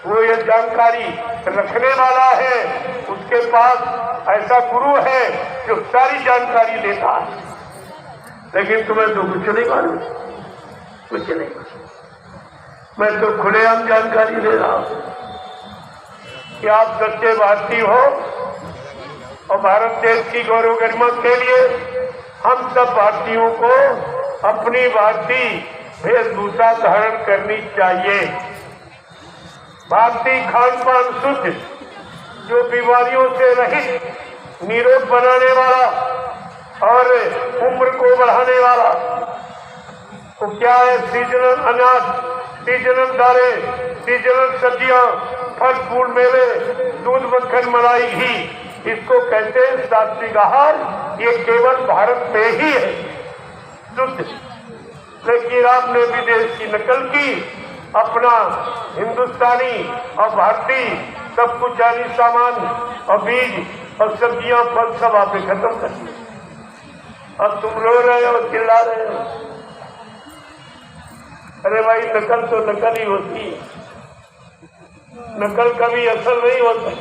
वो ये जानकारी रखने वाला है। उसके पास ऐसा गुरु है जो सारी जानकारी देता है। लेकिन तुम्हें तो कुछ नहीं मालूम, कुछ नहीं। मैं तो खुलेआम जानकारी दे रहा हूं कि आप सच्चे भारतीय हो और भारत देश की गौरव गरिमा के लिए हम सब भारतीयों को अपनी भारतीय वेशभूषा धारण करनी चाहिए। भारतीय खान पान शुद्ध, जो बीमारियों से रहित, निरोग बनाने वाला और उम्र को बढ़ाने वाला। तो क्या है, सीजनल अनाज, सीजनल दालें, सीजनल सब्जियां, फल फूल मेवे, दूध मक्खन मलाई घी, इसको कहते हैं सात्विक आहार। ये केवल भारत में ही है शुद्ध। लेकिन आपने विदेश की नकल की, अपना हिंदुस्तानी और भारतीय सब कुछ जानी सामान और बीज और सब्जियां फल सब आपने खत्म कर दिया। अब तुम रो रहे हो, चिल्ला रहे हो। अरे भाई, नकल तो नकल ही होती है, नकल कभी असल नहीं होती,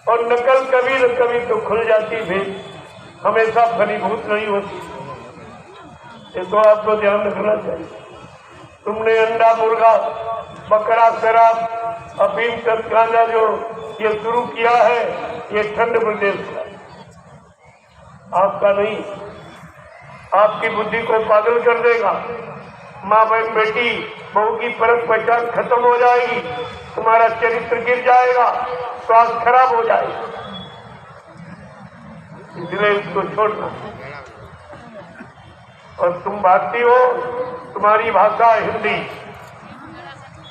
और नकल कभी न कभी तो खुल जाती भी, हमेशा फलीभूत नहीं होती। ये तो आपको ध्यान रखना चाहिए। तुमने अंडा, मुर्गा, बकरा, शराब, अफीम, गांजा जो ये शुरू किया है, ये ठंड प्रदेश का, आपका नहीं। आपकी बुद्धि को पागल कर देगा। माँ बहन बेटी बहू की परख पहचान खत्म हो जाएगी, तुम्हारा चरित्र गिर जाएगा, स्वास्थ्य खराब हो जाएगा। इसलिए इसको छोड़ना। और तुम भारतीय हो, तुम्हारी भाषा हिंदी,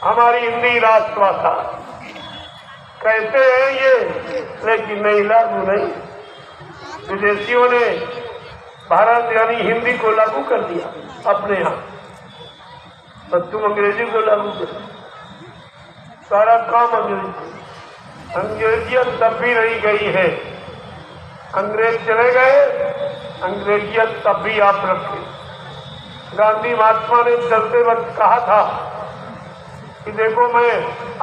हमारी हिंदी राष्ट्रभाषा, कैसे है ये, लेकिन नहीं, लागू नहीं। विदेशियों ने भारत यानी हिंदी को लागू कर दिया अपने यहाँ, और तुम अंग्रेजी को लागू कर, सारा काम अंग्रेजी। अंग्रेजियत तब भी रही गई है, अंग्रेज चले गए, अंग्रेजियत तब भी आप रखे। गांधी महात्मा ने चलते वक्त कहा था कि देखो, मैं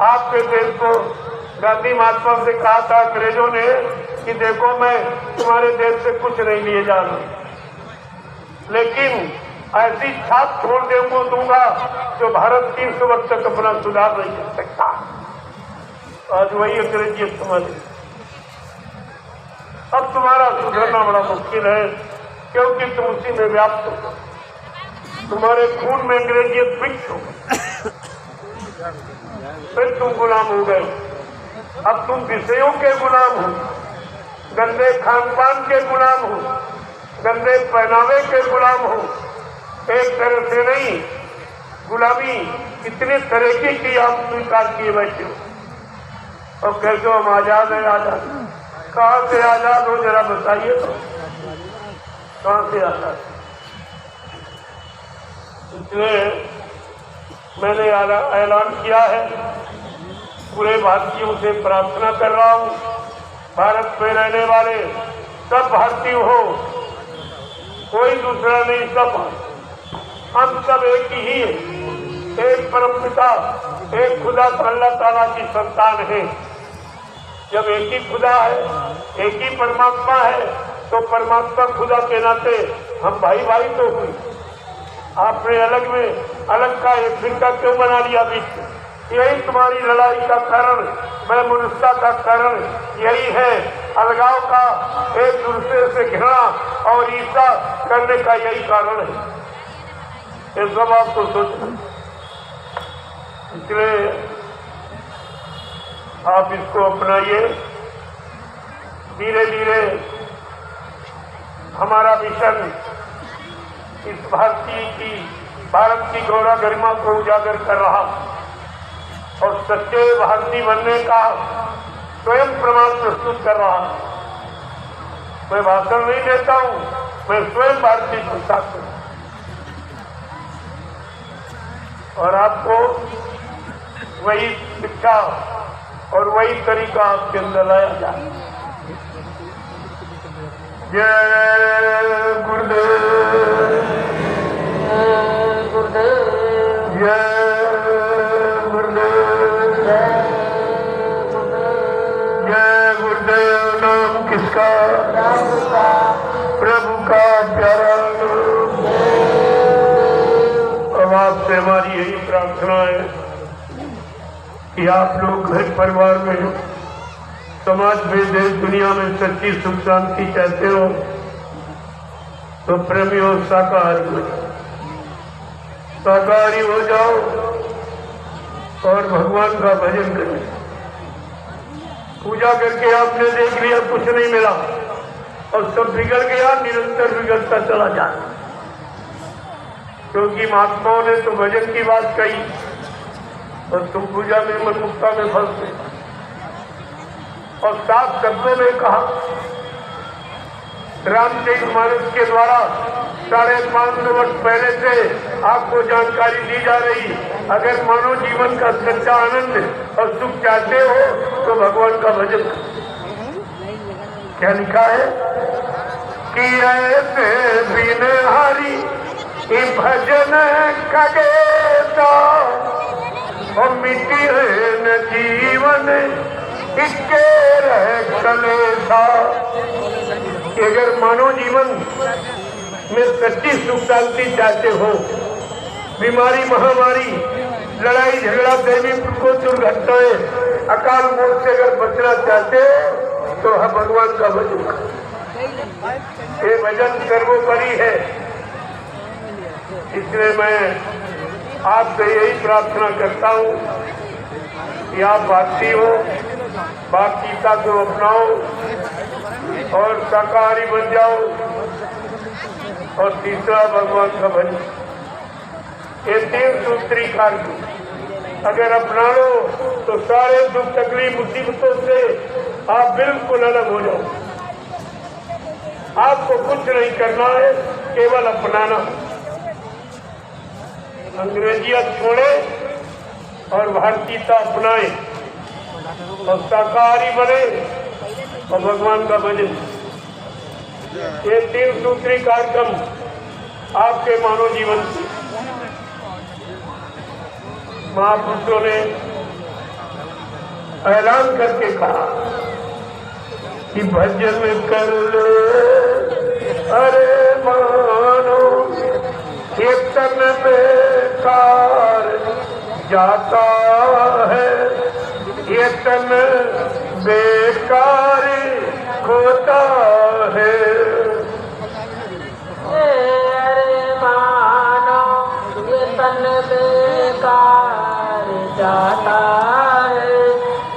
आपके देश को, गांधी महात्मा से कहा था अंग्रेजों ने कि देखो, मैं तुम्हारे देश से कुछ नहीं लिए जा रहा, लेकिन ऐसी छाप छोड़ दूंगा जो भारत 300 वर्ष तक अपना सुधार नहीं कर सकता। आज वही अंग्रेजियत समझ। अब तुम्हारा सुधरना बड़ा मुश्किल है, क्योंकि तुम उसी में व्याप्त हो, तुम्हारे खून में अंग्रेजियत मिक्स हो, फिर तुम गुलाम हो गए। अब तुम विषयों के गुलाम हो, गंदे खान पान के गुलाम हो, गंदे पहनावे के गुलाम हो। एक तरह से नहीं, गुलामी इतने तरीके की आप स्वीकार किए बैठे हो। और कैसे हम आजाद है? आजाद कहाँ से आजाद हो, जरा बताइए तो, कहाँ से आजाद? इसलिए मैंने ऐलान किया है, पूरे भारतीयों से प्रार्थना कर रहा हूँ, भारत में रहने वाले सब भारतीय हो, कोई दूसरा नहीं, सब हम सब एक ही है, एक परमपिता, एक खुदा अल्लाह ताला की संतान है। जब एक ही खुदा है, एक ही परमात्मा है, तो परमात्मा खुदा के नाते हम भाई भाई तो हुए। आपने अलग में अलग का एक फिरका क्यों बना लिया बीच में? यही तुम्हारी लड़ाई का कारण, मैं मनुष्यता का कारण यही है, अलगाव का, एक दूसरे से घृणा और ईर्ष्या करने का यही कारण है। ये सब आपको सोचना, इसलिए आप इसको अपनाइए। धीरे धीरे हमारा मिशन इस भारत की गौरव गरिमा को उजागर कर रहा और सच्चे भारतीय बनने का स्वयं प्रमाण प्रस्तुत कर रहा। मैं भाषण नहीं देता हूँ, मैं स्वयं भारतीय पोशाक हूँ, और आपको वही शिक्षा और वही तरीका आपके अंदर लाया जाए। जय गुरुदेव, गुरुदेव, जय गुरुदेव, जय गुरुदेव। नाम किसका? प्रभु का प्यारा। अब आपसे हमारी यही प्रार्थना है कि आप लोग घर परिवार में, समाज में, देश दुनिया में सच्ची सुख शांति चाहते हो तो प्रेमी और शाकाहारी हो जाओ, शाकाहारी हो जाओ और भगवान का भजन करें। पूजा करके आपने देख लिया कुछ नहीं मिला और सब बिगड़ गया, निरंतर बिगड़ता चला जाए, क्योंकि महात्माओं ने तो भजन की बात कही और तुम पूजा में मनमुक्ता में फंस गए। और साफ शब्दों में कहा, रामचरितमानस के द्वारा 550 वर्ष पहले से आपको जानकारी दी जा रही, अगर मानव जीवन का सच्चा आनंद और सुख चाहते हो तो भगवान का भजन। क्या लिखा है कि ऐसे बिन हरि भजन कगेता और मिट्टी न जीवन इसके रह कलेसा। अगर मानव जीवन में सच्ची सुख शांति चाहते हो, बीमारी महामारी लड़ाई झगड़ा दैवी को दुर्घटनाएं अकाल मौत से अगर बचना चाहते हो तो हम भगवान का भजन। ये भजन सर्वोपरि है। इसलिए मैं आपसे यही प्रार्थना करता हूँ कि आप भारतीय हो, बात गीता को अपनाओ और शाकाहारी बन जाओ, और तीसरा भगवान का भजन। ये 3 सूत्री कार्य अगर अपना लो तो सारे दुख तकलीफ मुसीबतों से आप बिल्कुल अलग हो जाओ। आपको कुछ नहीं करना है, केवल अपनाना। अंग्रेजियत छोड़े और भारतीयता अपनाए और शाकाहारी बने और भगवान का भजन। ये 3 सूत्री कार्यक्रम आपके मानव जीवन से महापुरुषों ने ऐलान करके कहा कि भजन कर ले अरे मानो, कीर्तन बेकार जाता है, कीर्तन बेकार होता है। अरे मानो कीर्तन बेकार जाता है,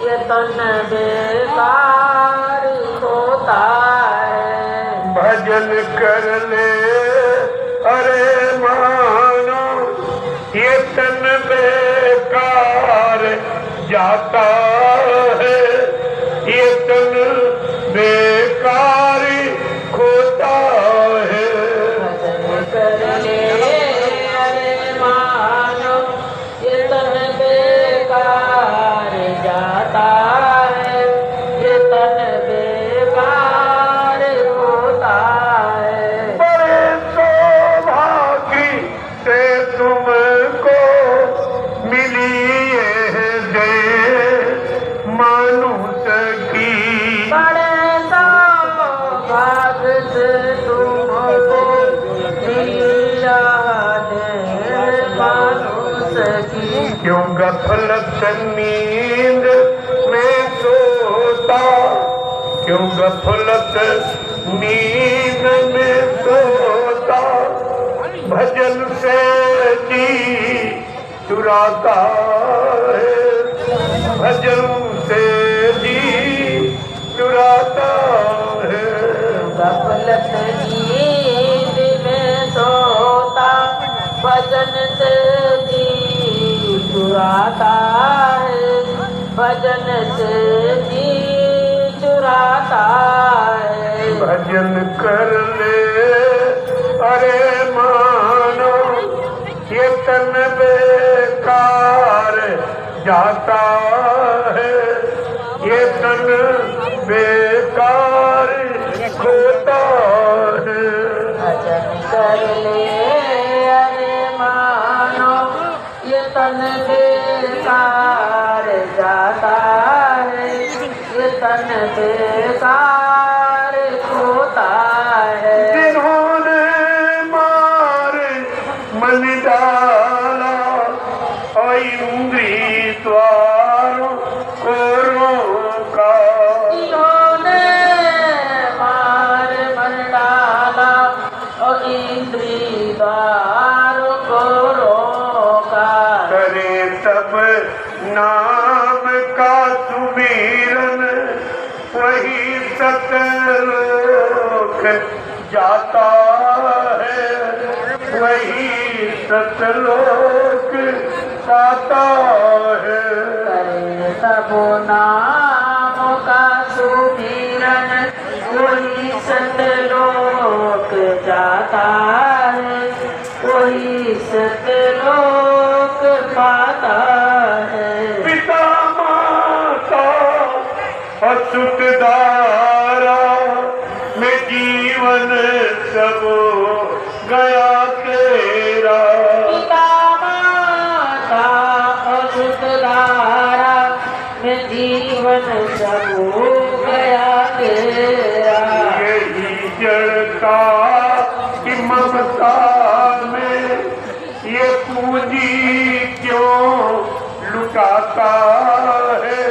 कीर्तन बेकार होता है। भजन कर ले अरे मानो, कीर्तन बेकार जाता है, कीर्तन बेकार होता है। भजन कर ले अरे मानो, कीर्तन बेकार जाता है, कीर्तन बेकार होता है। बड़े सौभाग्य से तुमको मिली है जय मनुष्य की। बड़े सौभाग्य से तुमको मिला है मनुष्य की। क्यों गफलत नींद में सोता, क्यों गफलत नींद में सोता, भजन से जी चुराता है, भजन से जी चुराता है। गफलत नींद में सोता, भजन से जी चुराता है, भजन से जी चुराता है। भजन कर ले अरे मानो, कीर्तन बेकार जाता है, कीर्तन बेकार होता है। भजन कर ले अरे मानो, कीर्तन बेकार जाता है, कीर्तन बेकार होता है। जिन्होंने मार मन डाला और इंद्री द्वारों को रोका, जिन्होंने मार मन डाला और इंद्री द्वारों को रोका, करे तब नाम का सुमिरन वही सतलोक जाता है, वही सतलोक पाता है। करे तब नाम का सुमिरन वही सतलोक जाता है, वही सतलोक पाता है। पिता माता असुत धारा में जीवन सब गया तेरा, पिता माता अमृत धारा में जीवन सब गया तेरा। यही जड़ता कि ममता में ये पूंजी क्यों लुटाता है,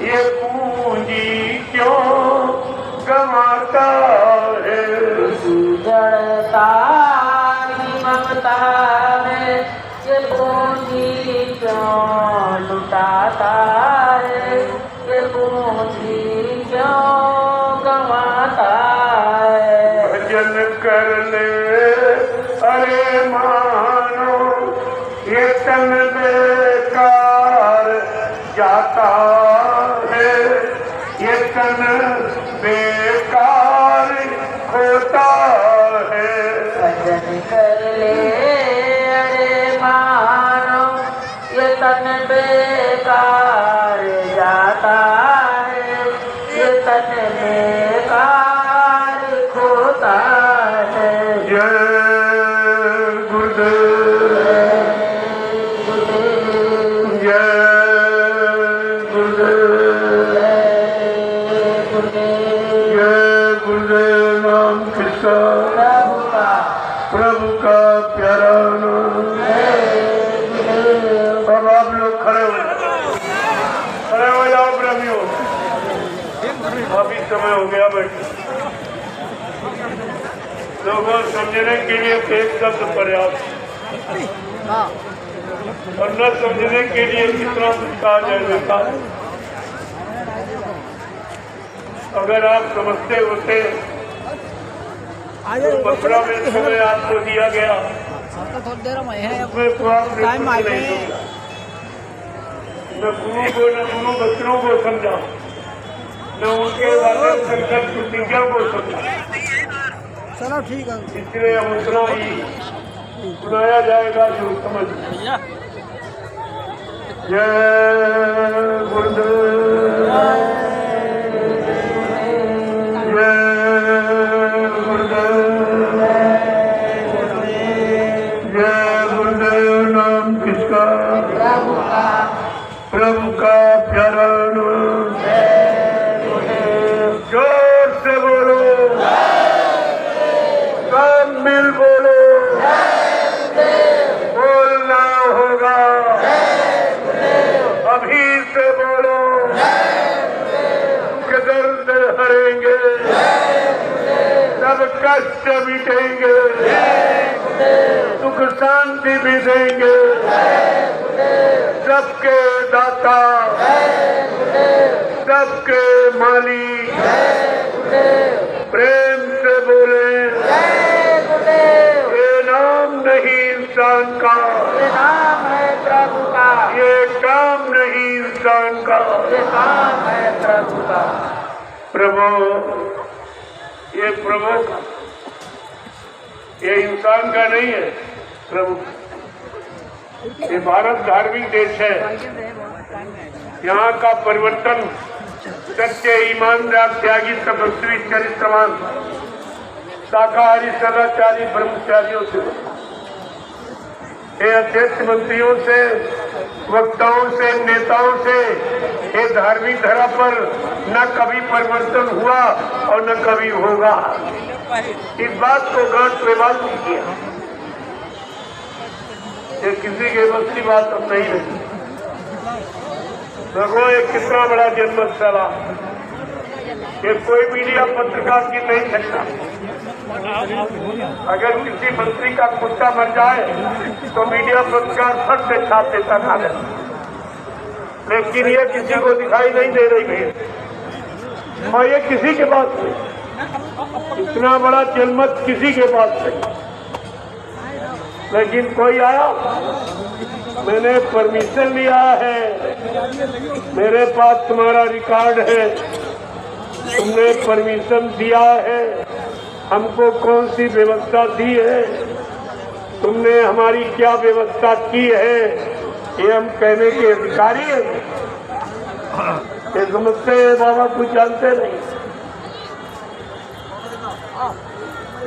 ये पूंजी क्यों गंवाता है। इसी जड़ता की ममता अरे मानो ये तन बेकार जाता है, ये तन बेकार होता है। भजन कर ले अरे मानो ये तन बेकार जाता है, ये तन बेकार होता है। जय गुरुदेव, जय गुरुदेव, जय गुरुदेव। नाम किसका? प्रभु का प्यारा नाम। अब आप लोग खड़े हो जाओ प्रेमियों, अभी समय हो गया बैठे। लोगों समझने के लिए एक शब्द पर्याप्त, और न समझने के लिए कितना कुछ कहा जाएगा। अगर आप समझते होते तो 15 मिनट समय आपको दिया गया, उसमें तो आप नहीं समझा। न गुरु को, न गुरु बच्चों को समझा, न उनके वाले संकल्प प्रतिज्ञा को समझा। चलो ठीक है, इसलिए हम उतना ही सुनाया जाएगा जो समझ। जय गुरुदेव, जय गुरुदेव, जय गुरुदेव। नाम किसका? प्रभु का प्यारा नाम। जोर से बोलो, सब मिल बोलो, बोलना होगा, अभी से बोलो, कि दर्द हरेंगे, सब कष्ट मिटेंगे, सुख शांति भी देंगे। सबके दाता, सबके मालिक, प्रेम से बोले, ये नाम नहीं इंसान का, ये नाम है प्रभु का, ये काम नहीं इंसान का, ये काम है प्रभु का। प्रभु, ये प्रभु का, ये इंसान का नहीं है, प्रभु। ये भारत धार्मिक देश है, यहाँ का परिवर्तन सच्चे ईमानदार त्यागी तपस्वी चरित्रवान शाकाहारी सदाचारी ब्रह्मचारियों से, ये अध्यक्ष मंत्रियों से, वक्ताओं से, नेताओं से ये धार्मिक धरा पर न कभी परिवर्तन हुआ और न कभी होगा। इस बात को गांठ पे बात कीजिए। ये किसी के बस की बात अब नहीं है। देखो ये कितना बड़ा जन्मस्थल है, ये कोई मीडिया पत्रकार की नहीं सकता। अगर किसी मंत्री का कुत्ता मर जाए तो मीडिया पत्रकार फट से छाप देता था, लेकिन ये किसी को दिखाई नहीं दे रही भीड़, और ये किसी के पास नहीं, इतना बड़ा जनमत किसी के पास नहीं। लेकिन कोई आया, मैंने परमिशन लिया है, मेरे पास तुम्हारा रिकॉर्ड है, तुमने परमिशन दिया है, हमको कौन सी व्यवस्था दी है, तुमने हमारी क्या व्यवस्था की है, ये हम कहने के अधिकारी हैं। ये समझते हैं बाबा, कुछ जानते नहीं।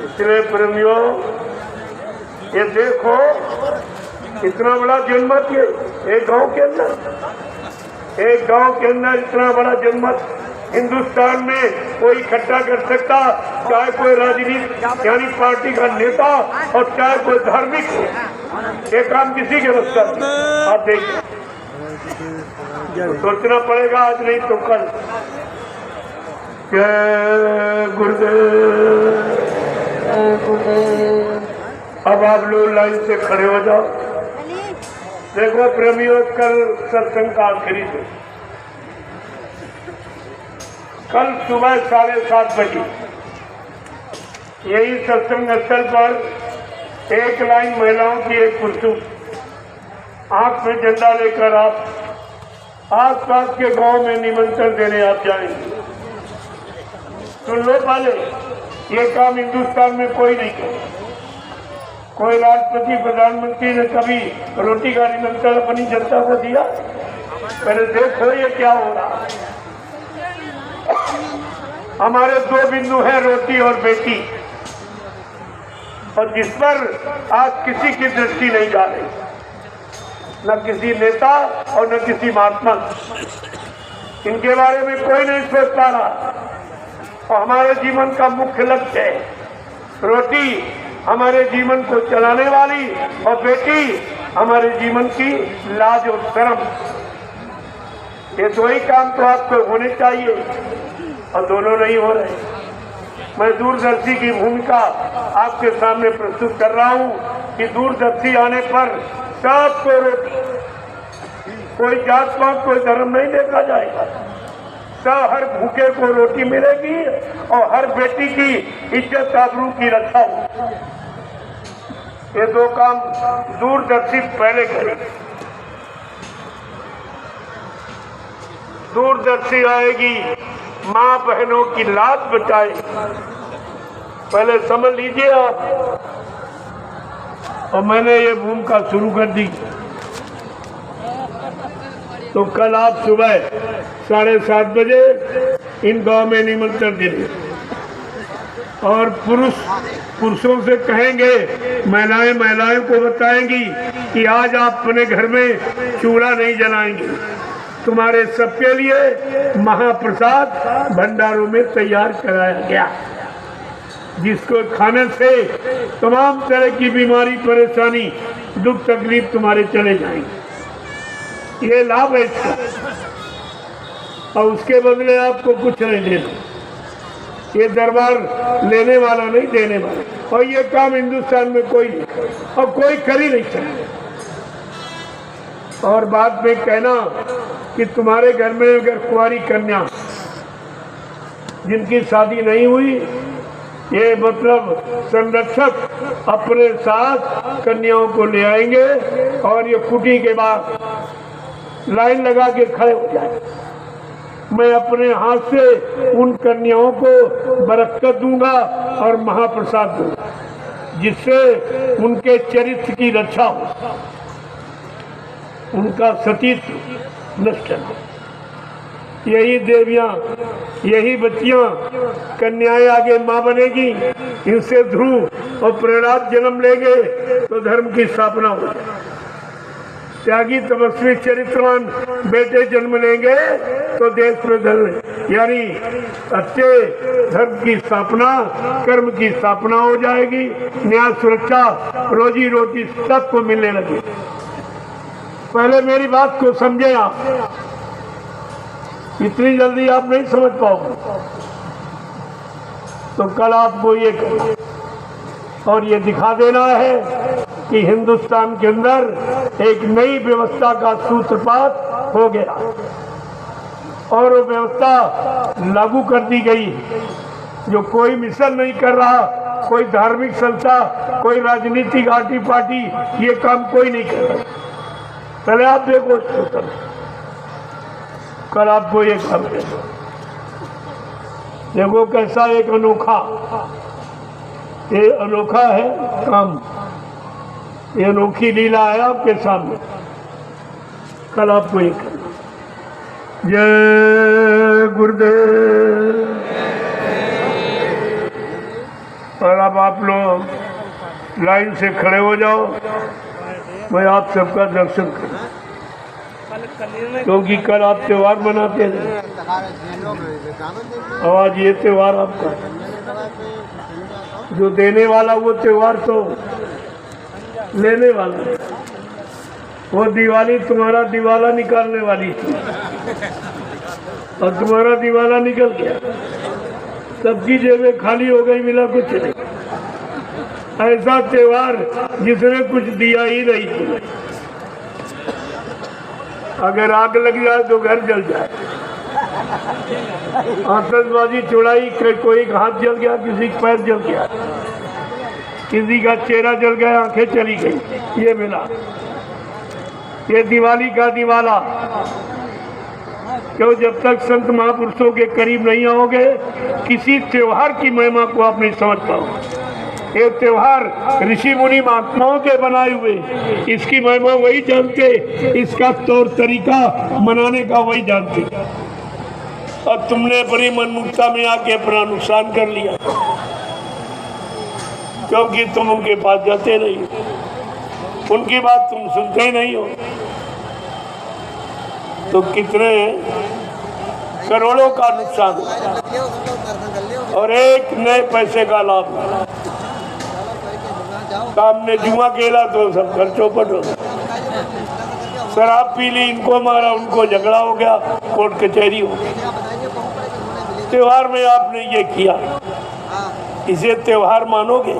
इसलिए प्रेमियों, ये देखो इतना बड़ा जनमत, ये एक गांव के अंदर, एक गांव के अंदर इतना बड़ा जनमत हिंदुस्तान में कोई इकट्ठा कर सकता, चाहे कोई राजनीति यानी पार्टी का नेता और चाहे कोई धार्मिक हो। ये काम किसी के बस का नहीं। आप देखिए, सोचना पड़ेगा, आज नहीं तो कल। जय गुरुदेव। अब आप लोग लाइन से खड़े हो जाओ। देखो प्रेमियों, कल सत्संग का आखिरी दिन, कल सुबह 7:30 बजे यही सत्संग स्थल पर एक लाइन महिलाओं की, एक पुरुषों, आंख में झंडा लेकर आप आसपास के गांव में निमंत्रण देने आप जाएंगे। सुन लो पहले, ये काम हिंदुस्तान में कोई नहीं करे। कोई राष्ट्रपति प्रधानमंत्री ने कभी रोटी का निमंत्रण अपनी जनता को दिया? पहले देखो ये क्या हो रहा है। हमारे दो बिंदु हैं, रोटी और बेटी, और जिस पर आज किसी की दृष्टि नहीं जा रही, न किसी नेता और न किसी महात्मा। इनके बारे में कोई नहीं सोच पा रहा। और हमारे जीवन का मुख्य लक्ष्य है रोटी, हमारे जीवन को चलाने वाली, और बेटी हमारे जीवन की लाज और शर्म। ये दो ही काम तो आपको होने चाहिए, और दोनों नहीं हो रहे। मैं दूरदर्शी की भूमिका आपके सामने प्रस्तुत कर रहा हूं कि दूरदर्शी आने पर सबको रोटी, कोई जात पात कोई धर्म नहीं देखा जाएगा। सब हर भूखे को रोटी मिलेगी और हर बेटी की इज्जत आबरू की रक्षा होगी। ये दो काम दूरदर्शी पहले करे। दूरदर्शी आएगी, माँ बहनों की लाज बचाएगी। पहले समझ लीजिए आप। और मैंने ये भूमिका शुरू कर दी, तो कल आप सुबह 7:30 बजे इन गांव में निमंत्रण देंगे, और पुरुषों से कहेंगे, महिलाएं को बताएंगी कि आज आप अपने घर में चूल्हा नहीं जलाएंगे। तुम्हारे सबके लिए महाप्रसाद भंडारों में तैयार कराया गया, जिसको खाने से तमाम तरह की बीमारी, परेशानी, दुख तकलीफ तुम्हारे चले जाएंगे। ये लाभ है इसका, और उसके बदले आपको कुछ नहीं देना। ये दरबार लेने वाला नहीं, देने वाला। और ये काम हिंदुस्तान में कोई नहीं, और कोई कर ही नहीं सकता। और बाद में कहना कि तुम्हारे घर में अगर कुंवारी कन्या जिनकी शादी नहीं हुई, ये मतलब संरक्षक अपने साथ कन्याओं को ले आएंगे, और ये कुटी के बाद लाइन लगा के खड़े हो जाए। मैं अपने हाथ से उन कन्याओं को बरकत दूंगा और महाप्रसाद दूंगा, जिससे उनके चरित्र की रक्षा हो, उनका सतीत्व नष्ट हो। यही देवियां, यही बच्चियां, कन्याएं आगे माँ बनेगी, इनसे ध्रुव और प्रहलाद जन्म लेंगे तो धर्म की स्थापना हो जाए। त्यागी तपस्वी चरित्रवान बेटे जन्म लेंगे तो देश में धर्म, यानी अच्छे धर्म की स्थापना, कर्म की स्थापना हो जाएगी। न्याय, सुरक्षा, रोजी रोटी सबको मिलने लगे। पहले मेरी बात को समझे आप, इतनी जल्दी आप नहीं समझ पाओगे। तो कल आपको ये करना और ये दिखा देना है कि हिंदुस्तान के अंदर एक नई व्यवस्था का सूत्रपात हो गया, और वो व्यवस्था लागू कर दी गई। जो कोई मिशन नहीं कर रहा, कोई धार्मिक संस्था, कोई राजनीतिक पार्टी पार्टी, ये काम कोई नहीं कर रहा। पहले आप देखो, कल आपको ये काम देखो कैसा एक अनोखा, ये अनोखा है काम, ये अनोखी लीला है आपके सामने। कल आपको एक जय गुरुदेव। और अब आप लोग लाइन से खड़े हो जाओ, मैं आप सबका दर्शन करूं, क्योंकि कल आप त्योहार मनाते हैं और आज ये त्योहार आपका, जो देने वाला वो त्योहार तो लेने वाला। वो दिवाली तुम्हारा दिवाला निकालने वाली थी और तुम्हारा दिवाला निकल गया, सबकी जेबें खाली हो गई, मिला कुछ नहीं। ऐसा त्योहार जिसने कुछ दिया ही नहीं थी। अगर आग लग जाए तो घर जल जाए, आतशबाजी चुड़ाई, कोई हाथ जल गया, किसी का पैर जल गया, किसी का चेहरा जल गया, आंखें चली गई, ये मिला। ये दिवाली का दिवाला। क्यों? जब तक संत महापुरुषों के करीब नहीं आओगे, किसी त्योहार की महिमा को आप नहीं समझ पाओगे। ये त्योहार ऋषि मुनि महात्माओं के बनाए हुए, इसकी महिमा वही जानते, इसका तौर तरीका मनाने का वही जानते। और तुमने बड़ी मनमुक्ता में आके अपना नुकसान कर लिया, क्योंकि तुम उनके पास जाते नहीं, उनकी बात तुम सुनते नहीं हो। तो कितने करोड़ों का नुकसान और एक नए पैसे का लाभ। सामने जुआ खेला तो सब घर चौपट हो, शराब पी ली, इनको मारा, उनको झगड़ा हो गया, कोर्ट कचहरी हो गई। त्योहार में आपने ये किया, इसे त्योहार मानोगे?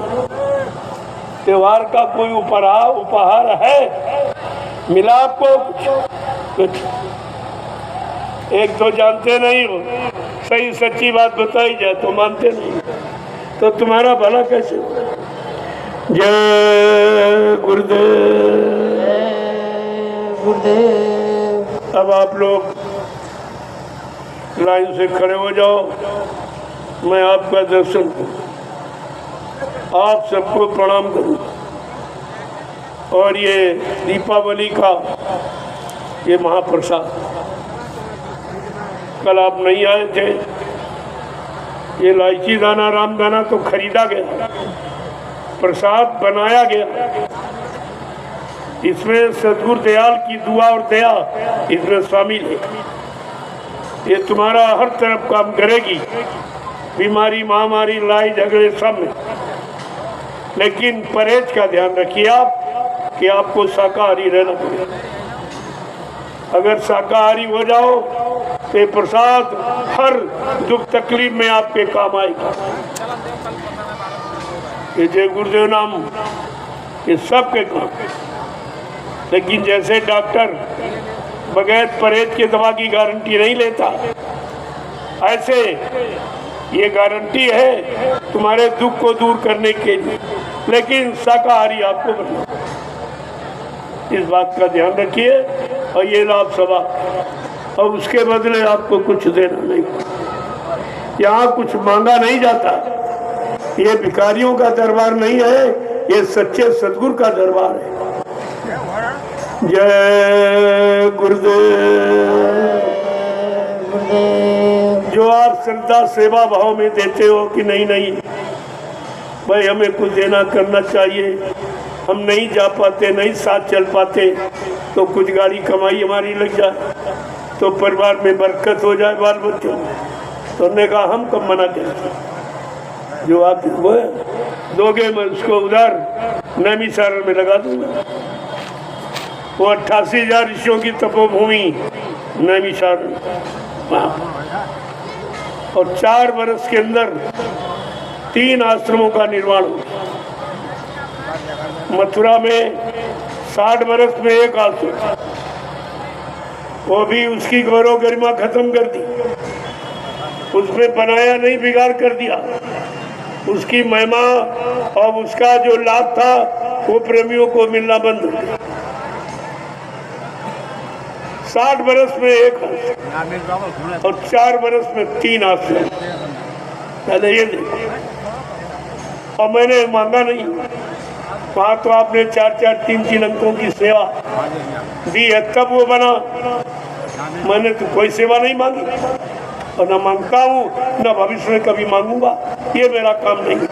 त्योहार का कोई उपहार है? मिला आपको कुछ? एक तो जानते नहीं हो, सही सच्ची बात बताई जाए तो मानते नहीं, तो तुम्हारा भला कैसे? जय गुरुदेव। गुरुदेव। अब आप लोग लाइन से खड़े हो जाओ, मैं आपका दर्शन करूं, आप सबको प्रणाम करूं। और ये दीपावली का ये महाप्रसाद, कल आप नहीं आए थे, ये इलायची दाना राम दाना तो खरीदा गया, प्रसाद बनाया गया। इसमें सदगुरु दयाल की दुआ और दया इसमें शामिल है। ये तुम्हारा हर तरफ काम करेगी, बीमारी महामारी लड़ाई झगड़े सब में। लेकिन परहेज का ध्यान रखिए आप कि आपको शाकाहारी रहना पड़ेगा। अगर शाकाहारी हो जाओ तो ये प्रसाद हर दुख तकलीफ में आपके काम आएगा। ये जय गुरुदेव नाम ये सब के काम। लेकिन जैसे डॉक्टर बगैर परहेज के दवा की गारंटी नहीं लेता, ऐसे ये गारंटी है तुम्हारे दुख को दूर करने के लिए। लेकिन शाकाहारी आपको बनना, इस बात का ध्यान रखिए। और ये लाभ सभा, और उसके बदले आपको कुछ देना नहीं, यहाँ कुछ मांगा नहीं जाता। ये भिखारियों का दरबार नहीं है, ये सच्चे सदगुरु का दरबार है। जय गुरुदेव। जो आप श्रद्धा सेवा भाव में देते हो कि नहीं नहीं भाई हमें कुछ देना करना चाहिए, हम नहीं जा पाते, नहीं साथ चल पाते, तो कुछ गाड़ी कमाई हमारी लग जाए तो परिवार में बरकत हो जाए, बाल बच्चों। तो हमने कहा हम कब मना करते, जो आप वो दोगे मैं उसको उधर नैमिषारण्य में लगा दूंगा। वो 88,000 ऋषियों की तपोभूमि नैमिषारण्य, और 4 वर्ष के अंदर 3 आश्रमों का निर्माण हो। मथुरा में 60 वर्ष में 1 आश्रम, वो भी उसकी गौरव गरिमा खत्म कर दी, उसमें बनाया नहीं बिगाड़ कर दिया। उसकी महिमा और उसका जो लाभ था वो प्रेमियों को मिलना बंद हो गया। 60 वर्ष में 1 आश्रम और 4 वर्ष में 3 आश्रम। पहले ये देखो, और मैंने मांगा नहीं, वहाँ तो आपने 4-4, 3-3 अंकों की सेवा दी है, तब वो बना। मैंने तो कोई सेवा नहीं मांगी और न मांगता हूँ, न भविष्य में कभी मांगूंगा। ये मेरा काम नहीं।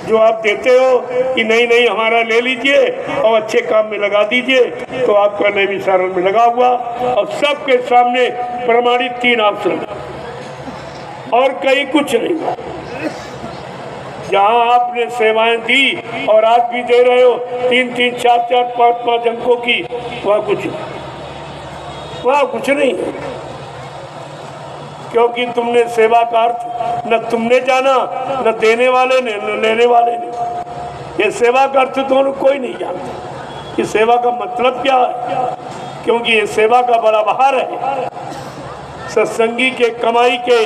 जो आप देते हो कि नहीं नहीं हमारा ले लीजिए और अच्छे काम में लगा दीजिए, तो आपका नैमिषारण्य में लगा हुआ और सबके सामने प्रमाणित 3 आश्रम, और कहीं कुछ नहीं। जहाँ आपने सेवाएं दी और आज भी दे रहे हो 3-3, 4-4, 5-5 अंकों की, वहाँ कुछ नहीं, क्योंकि तुमने सेवा का अर्थ न तुमने जाना, न देने वाले ने, न लेने वाले ने। ये सेवा का अर्थ दोनों कोई नहीं जानता कि सेवा का मतलब क्या है, क्योंकि ये सेवा का बड़ा बहार है। सत्संगी के कमाई के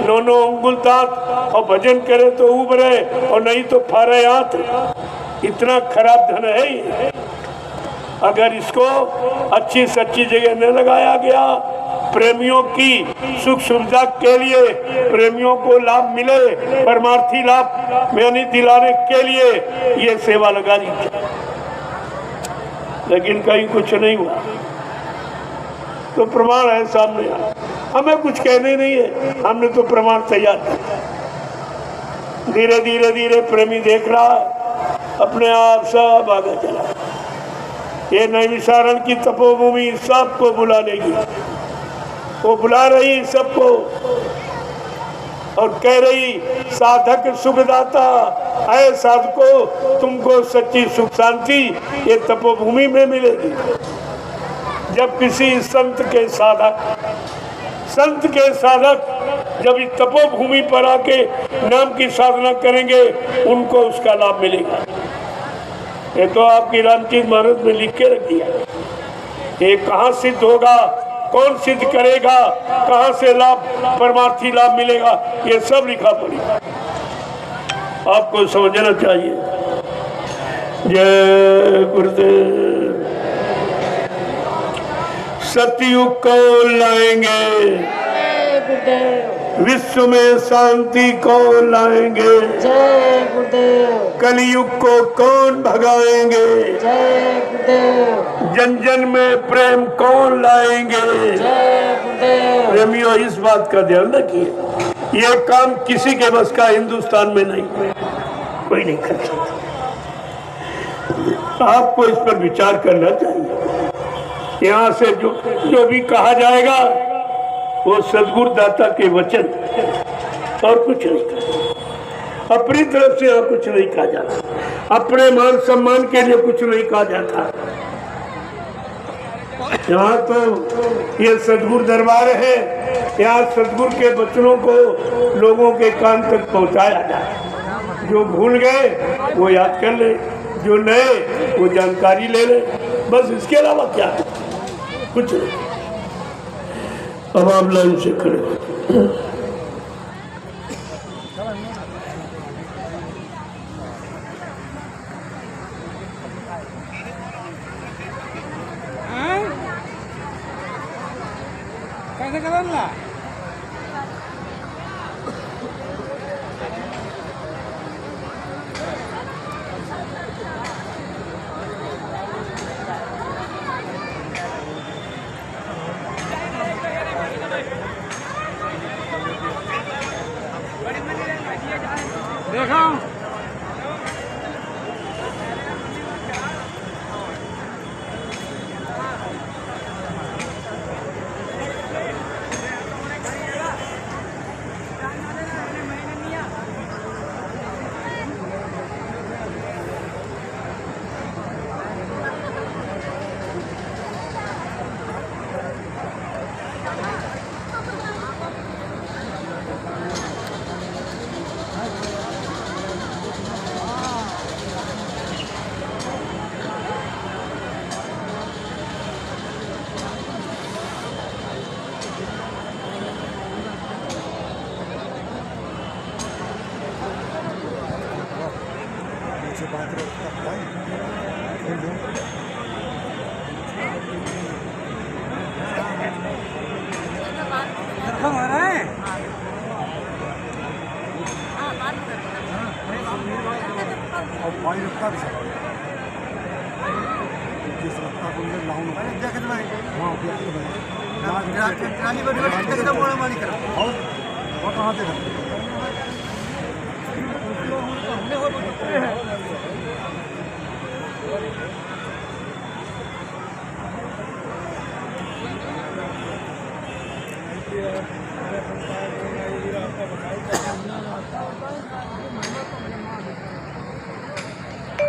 नौ अंगुल दांत और भजन करे तो उबरे और नहीं तो फारे हाथ। इतना खराब धन है ये। अगर इसको अच्छी सच्ची जगह न लगाया गया, प्रेमियों की सुख सुविधा के लिए, प्रेमियों को लाभ मिले, परमार्थी लाभ यानी दिलाने के लिए ये सेवा लगा दी, लेकिन कहीं कुछ नहीं हुआ। तो प्रमाण है सामने, हमें कुछ कहने नहीं है, हमने तो प्रमाण तैयार किया। धीरे धीरे धीरे प्रेमी देख रहा अपने आप सब आगे चला। ये नैमिषारण की तपोभूमि सबको बुला लेगी, वो बुला रही सबको और कह रही साधक सुखदाता, ऐ साधको तुमको सच्ची सुख शांति ये तपोभूमि में मिलेगी। जब किसी संत के साधक जब इस तपोभूमि पर आके नाम की साधना करेंगे उनको उसका लाभ मिलेगा। ये तो आपकी रामचरित मानस में लिख के रख दिया। ये कहाँ सिद्ध होगा, कौन सिद्ध करेगा, कहाँ से लाभ परमार्थी लाभ मिलेगा, ये सब लिखा पड़ेगा, आपको समझना चाहिए। जय गुरुदेव। सतयुग को लाएंगे, विश्व में शांति को लाएंगे, जय गुरुदेव। कलयुग को कौन भगाएंगे, जय गुरुदेव। जन जन में प्रेम कौन लाएंगे, जय गुरुदेव। प्रेमियों इस बात का ध्यान रखिए, ये काम किसी के बस का हिंदुस्तान में नहीं, कोई नहीं कर सकता। आपको इस पर विचार करना चाहिए। यहाँ से जो भी कहा जाएगा वो सदगुरु दाता के वचन और कुछ नहीं। अपनी तरफ से यहाँ कुछ नहीं कहा जाता, अपने मान सम्मान के लिए कुछ नहीं कहा जाता। यहाँ तो ये सदगुरु दरबार है, यहाँ सदगुरु के वचनों को लोगों के कान तक पहुँचाया जाए। जो भूल गए वो याद कर ले, जो नए वो जानकारी ले ले, बस इसके अलावा क्या कुछ नहीं। अब आप लाइन से खड़े हो। कैसे करना देखा Yeah.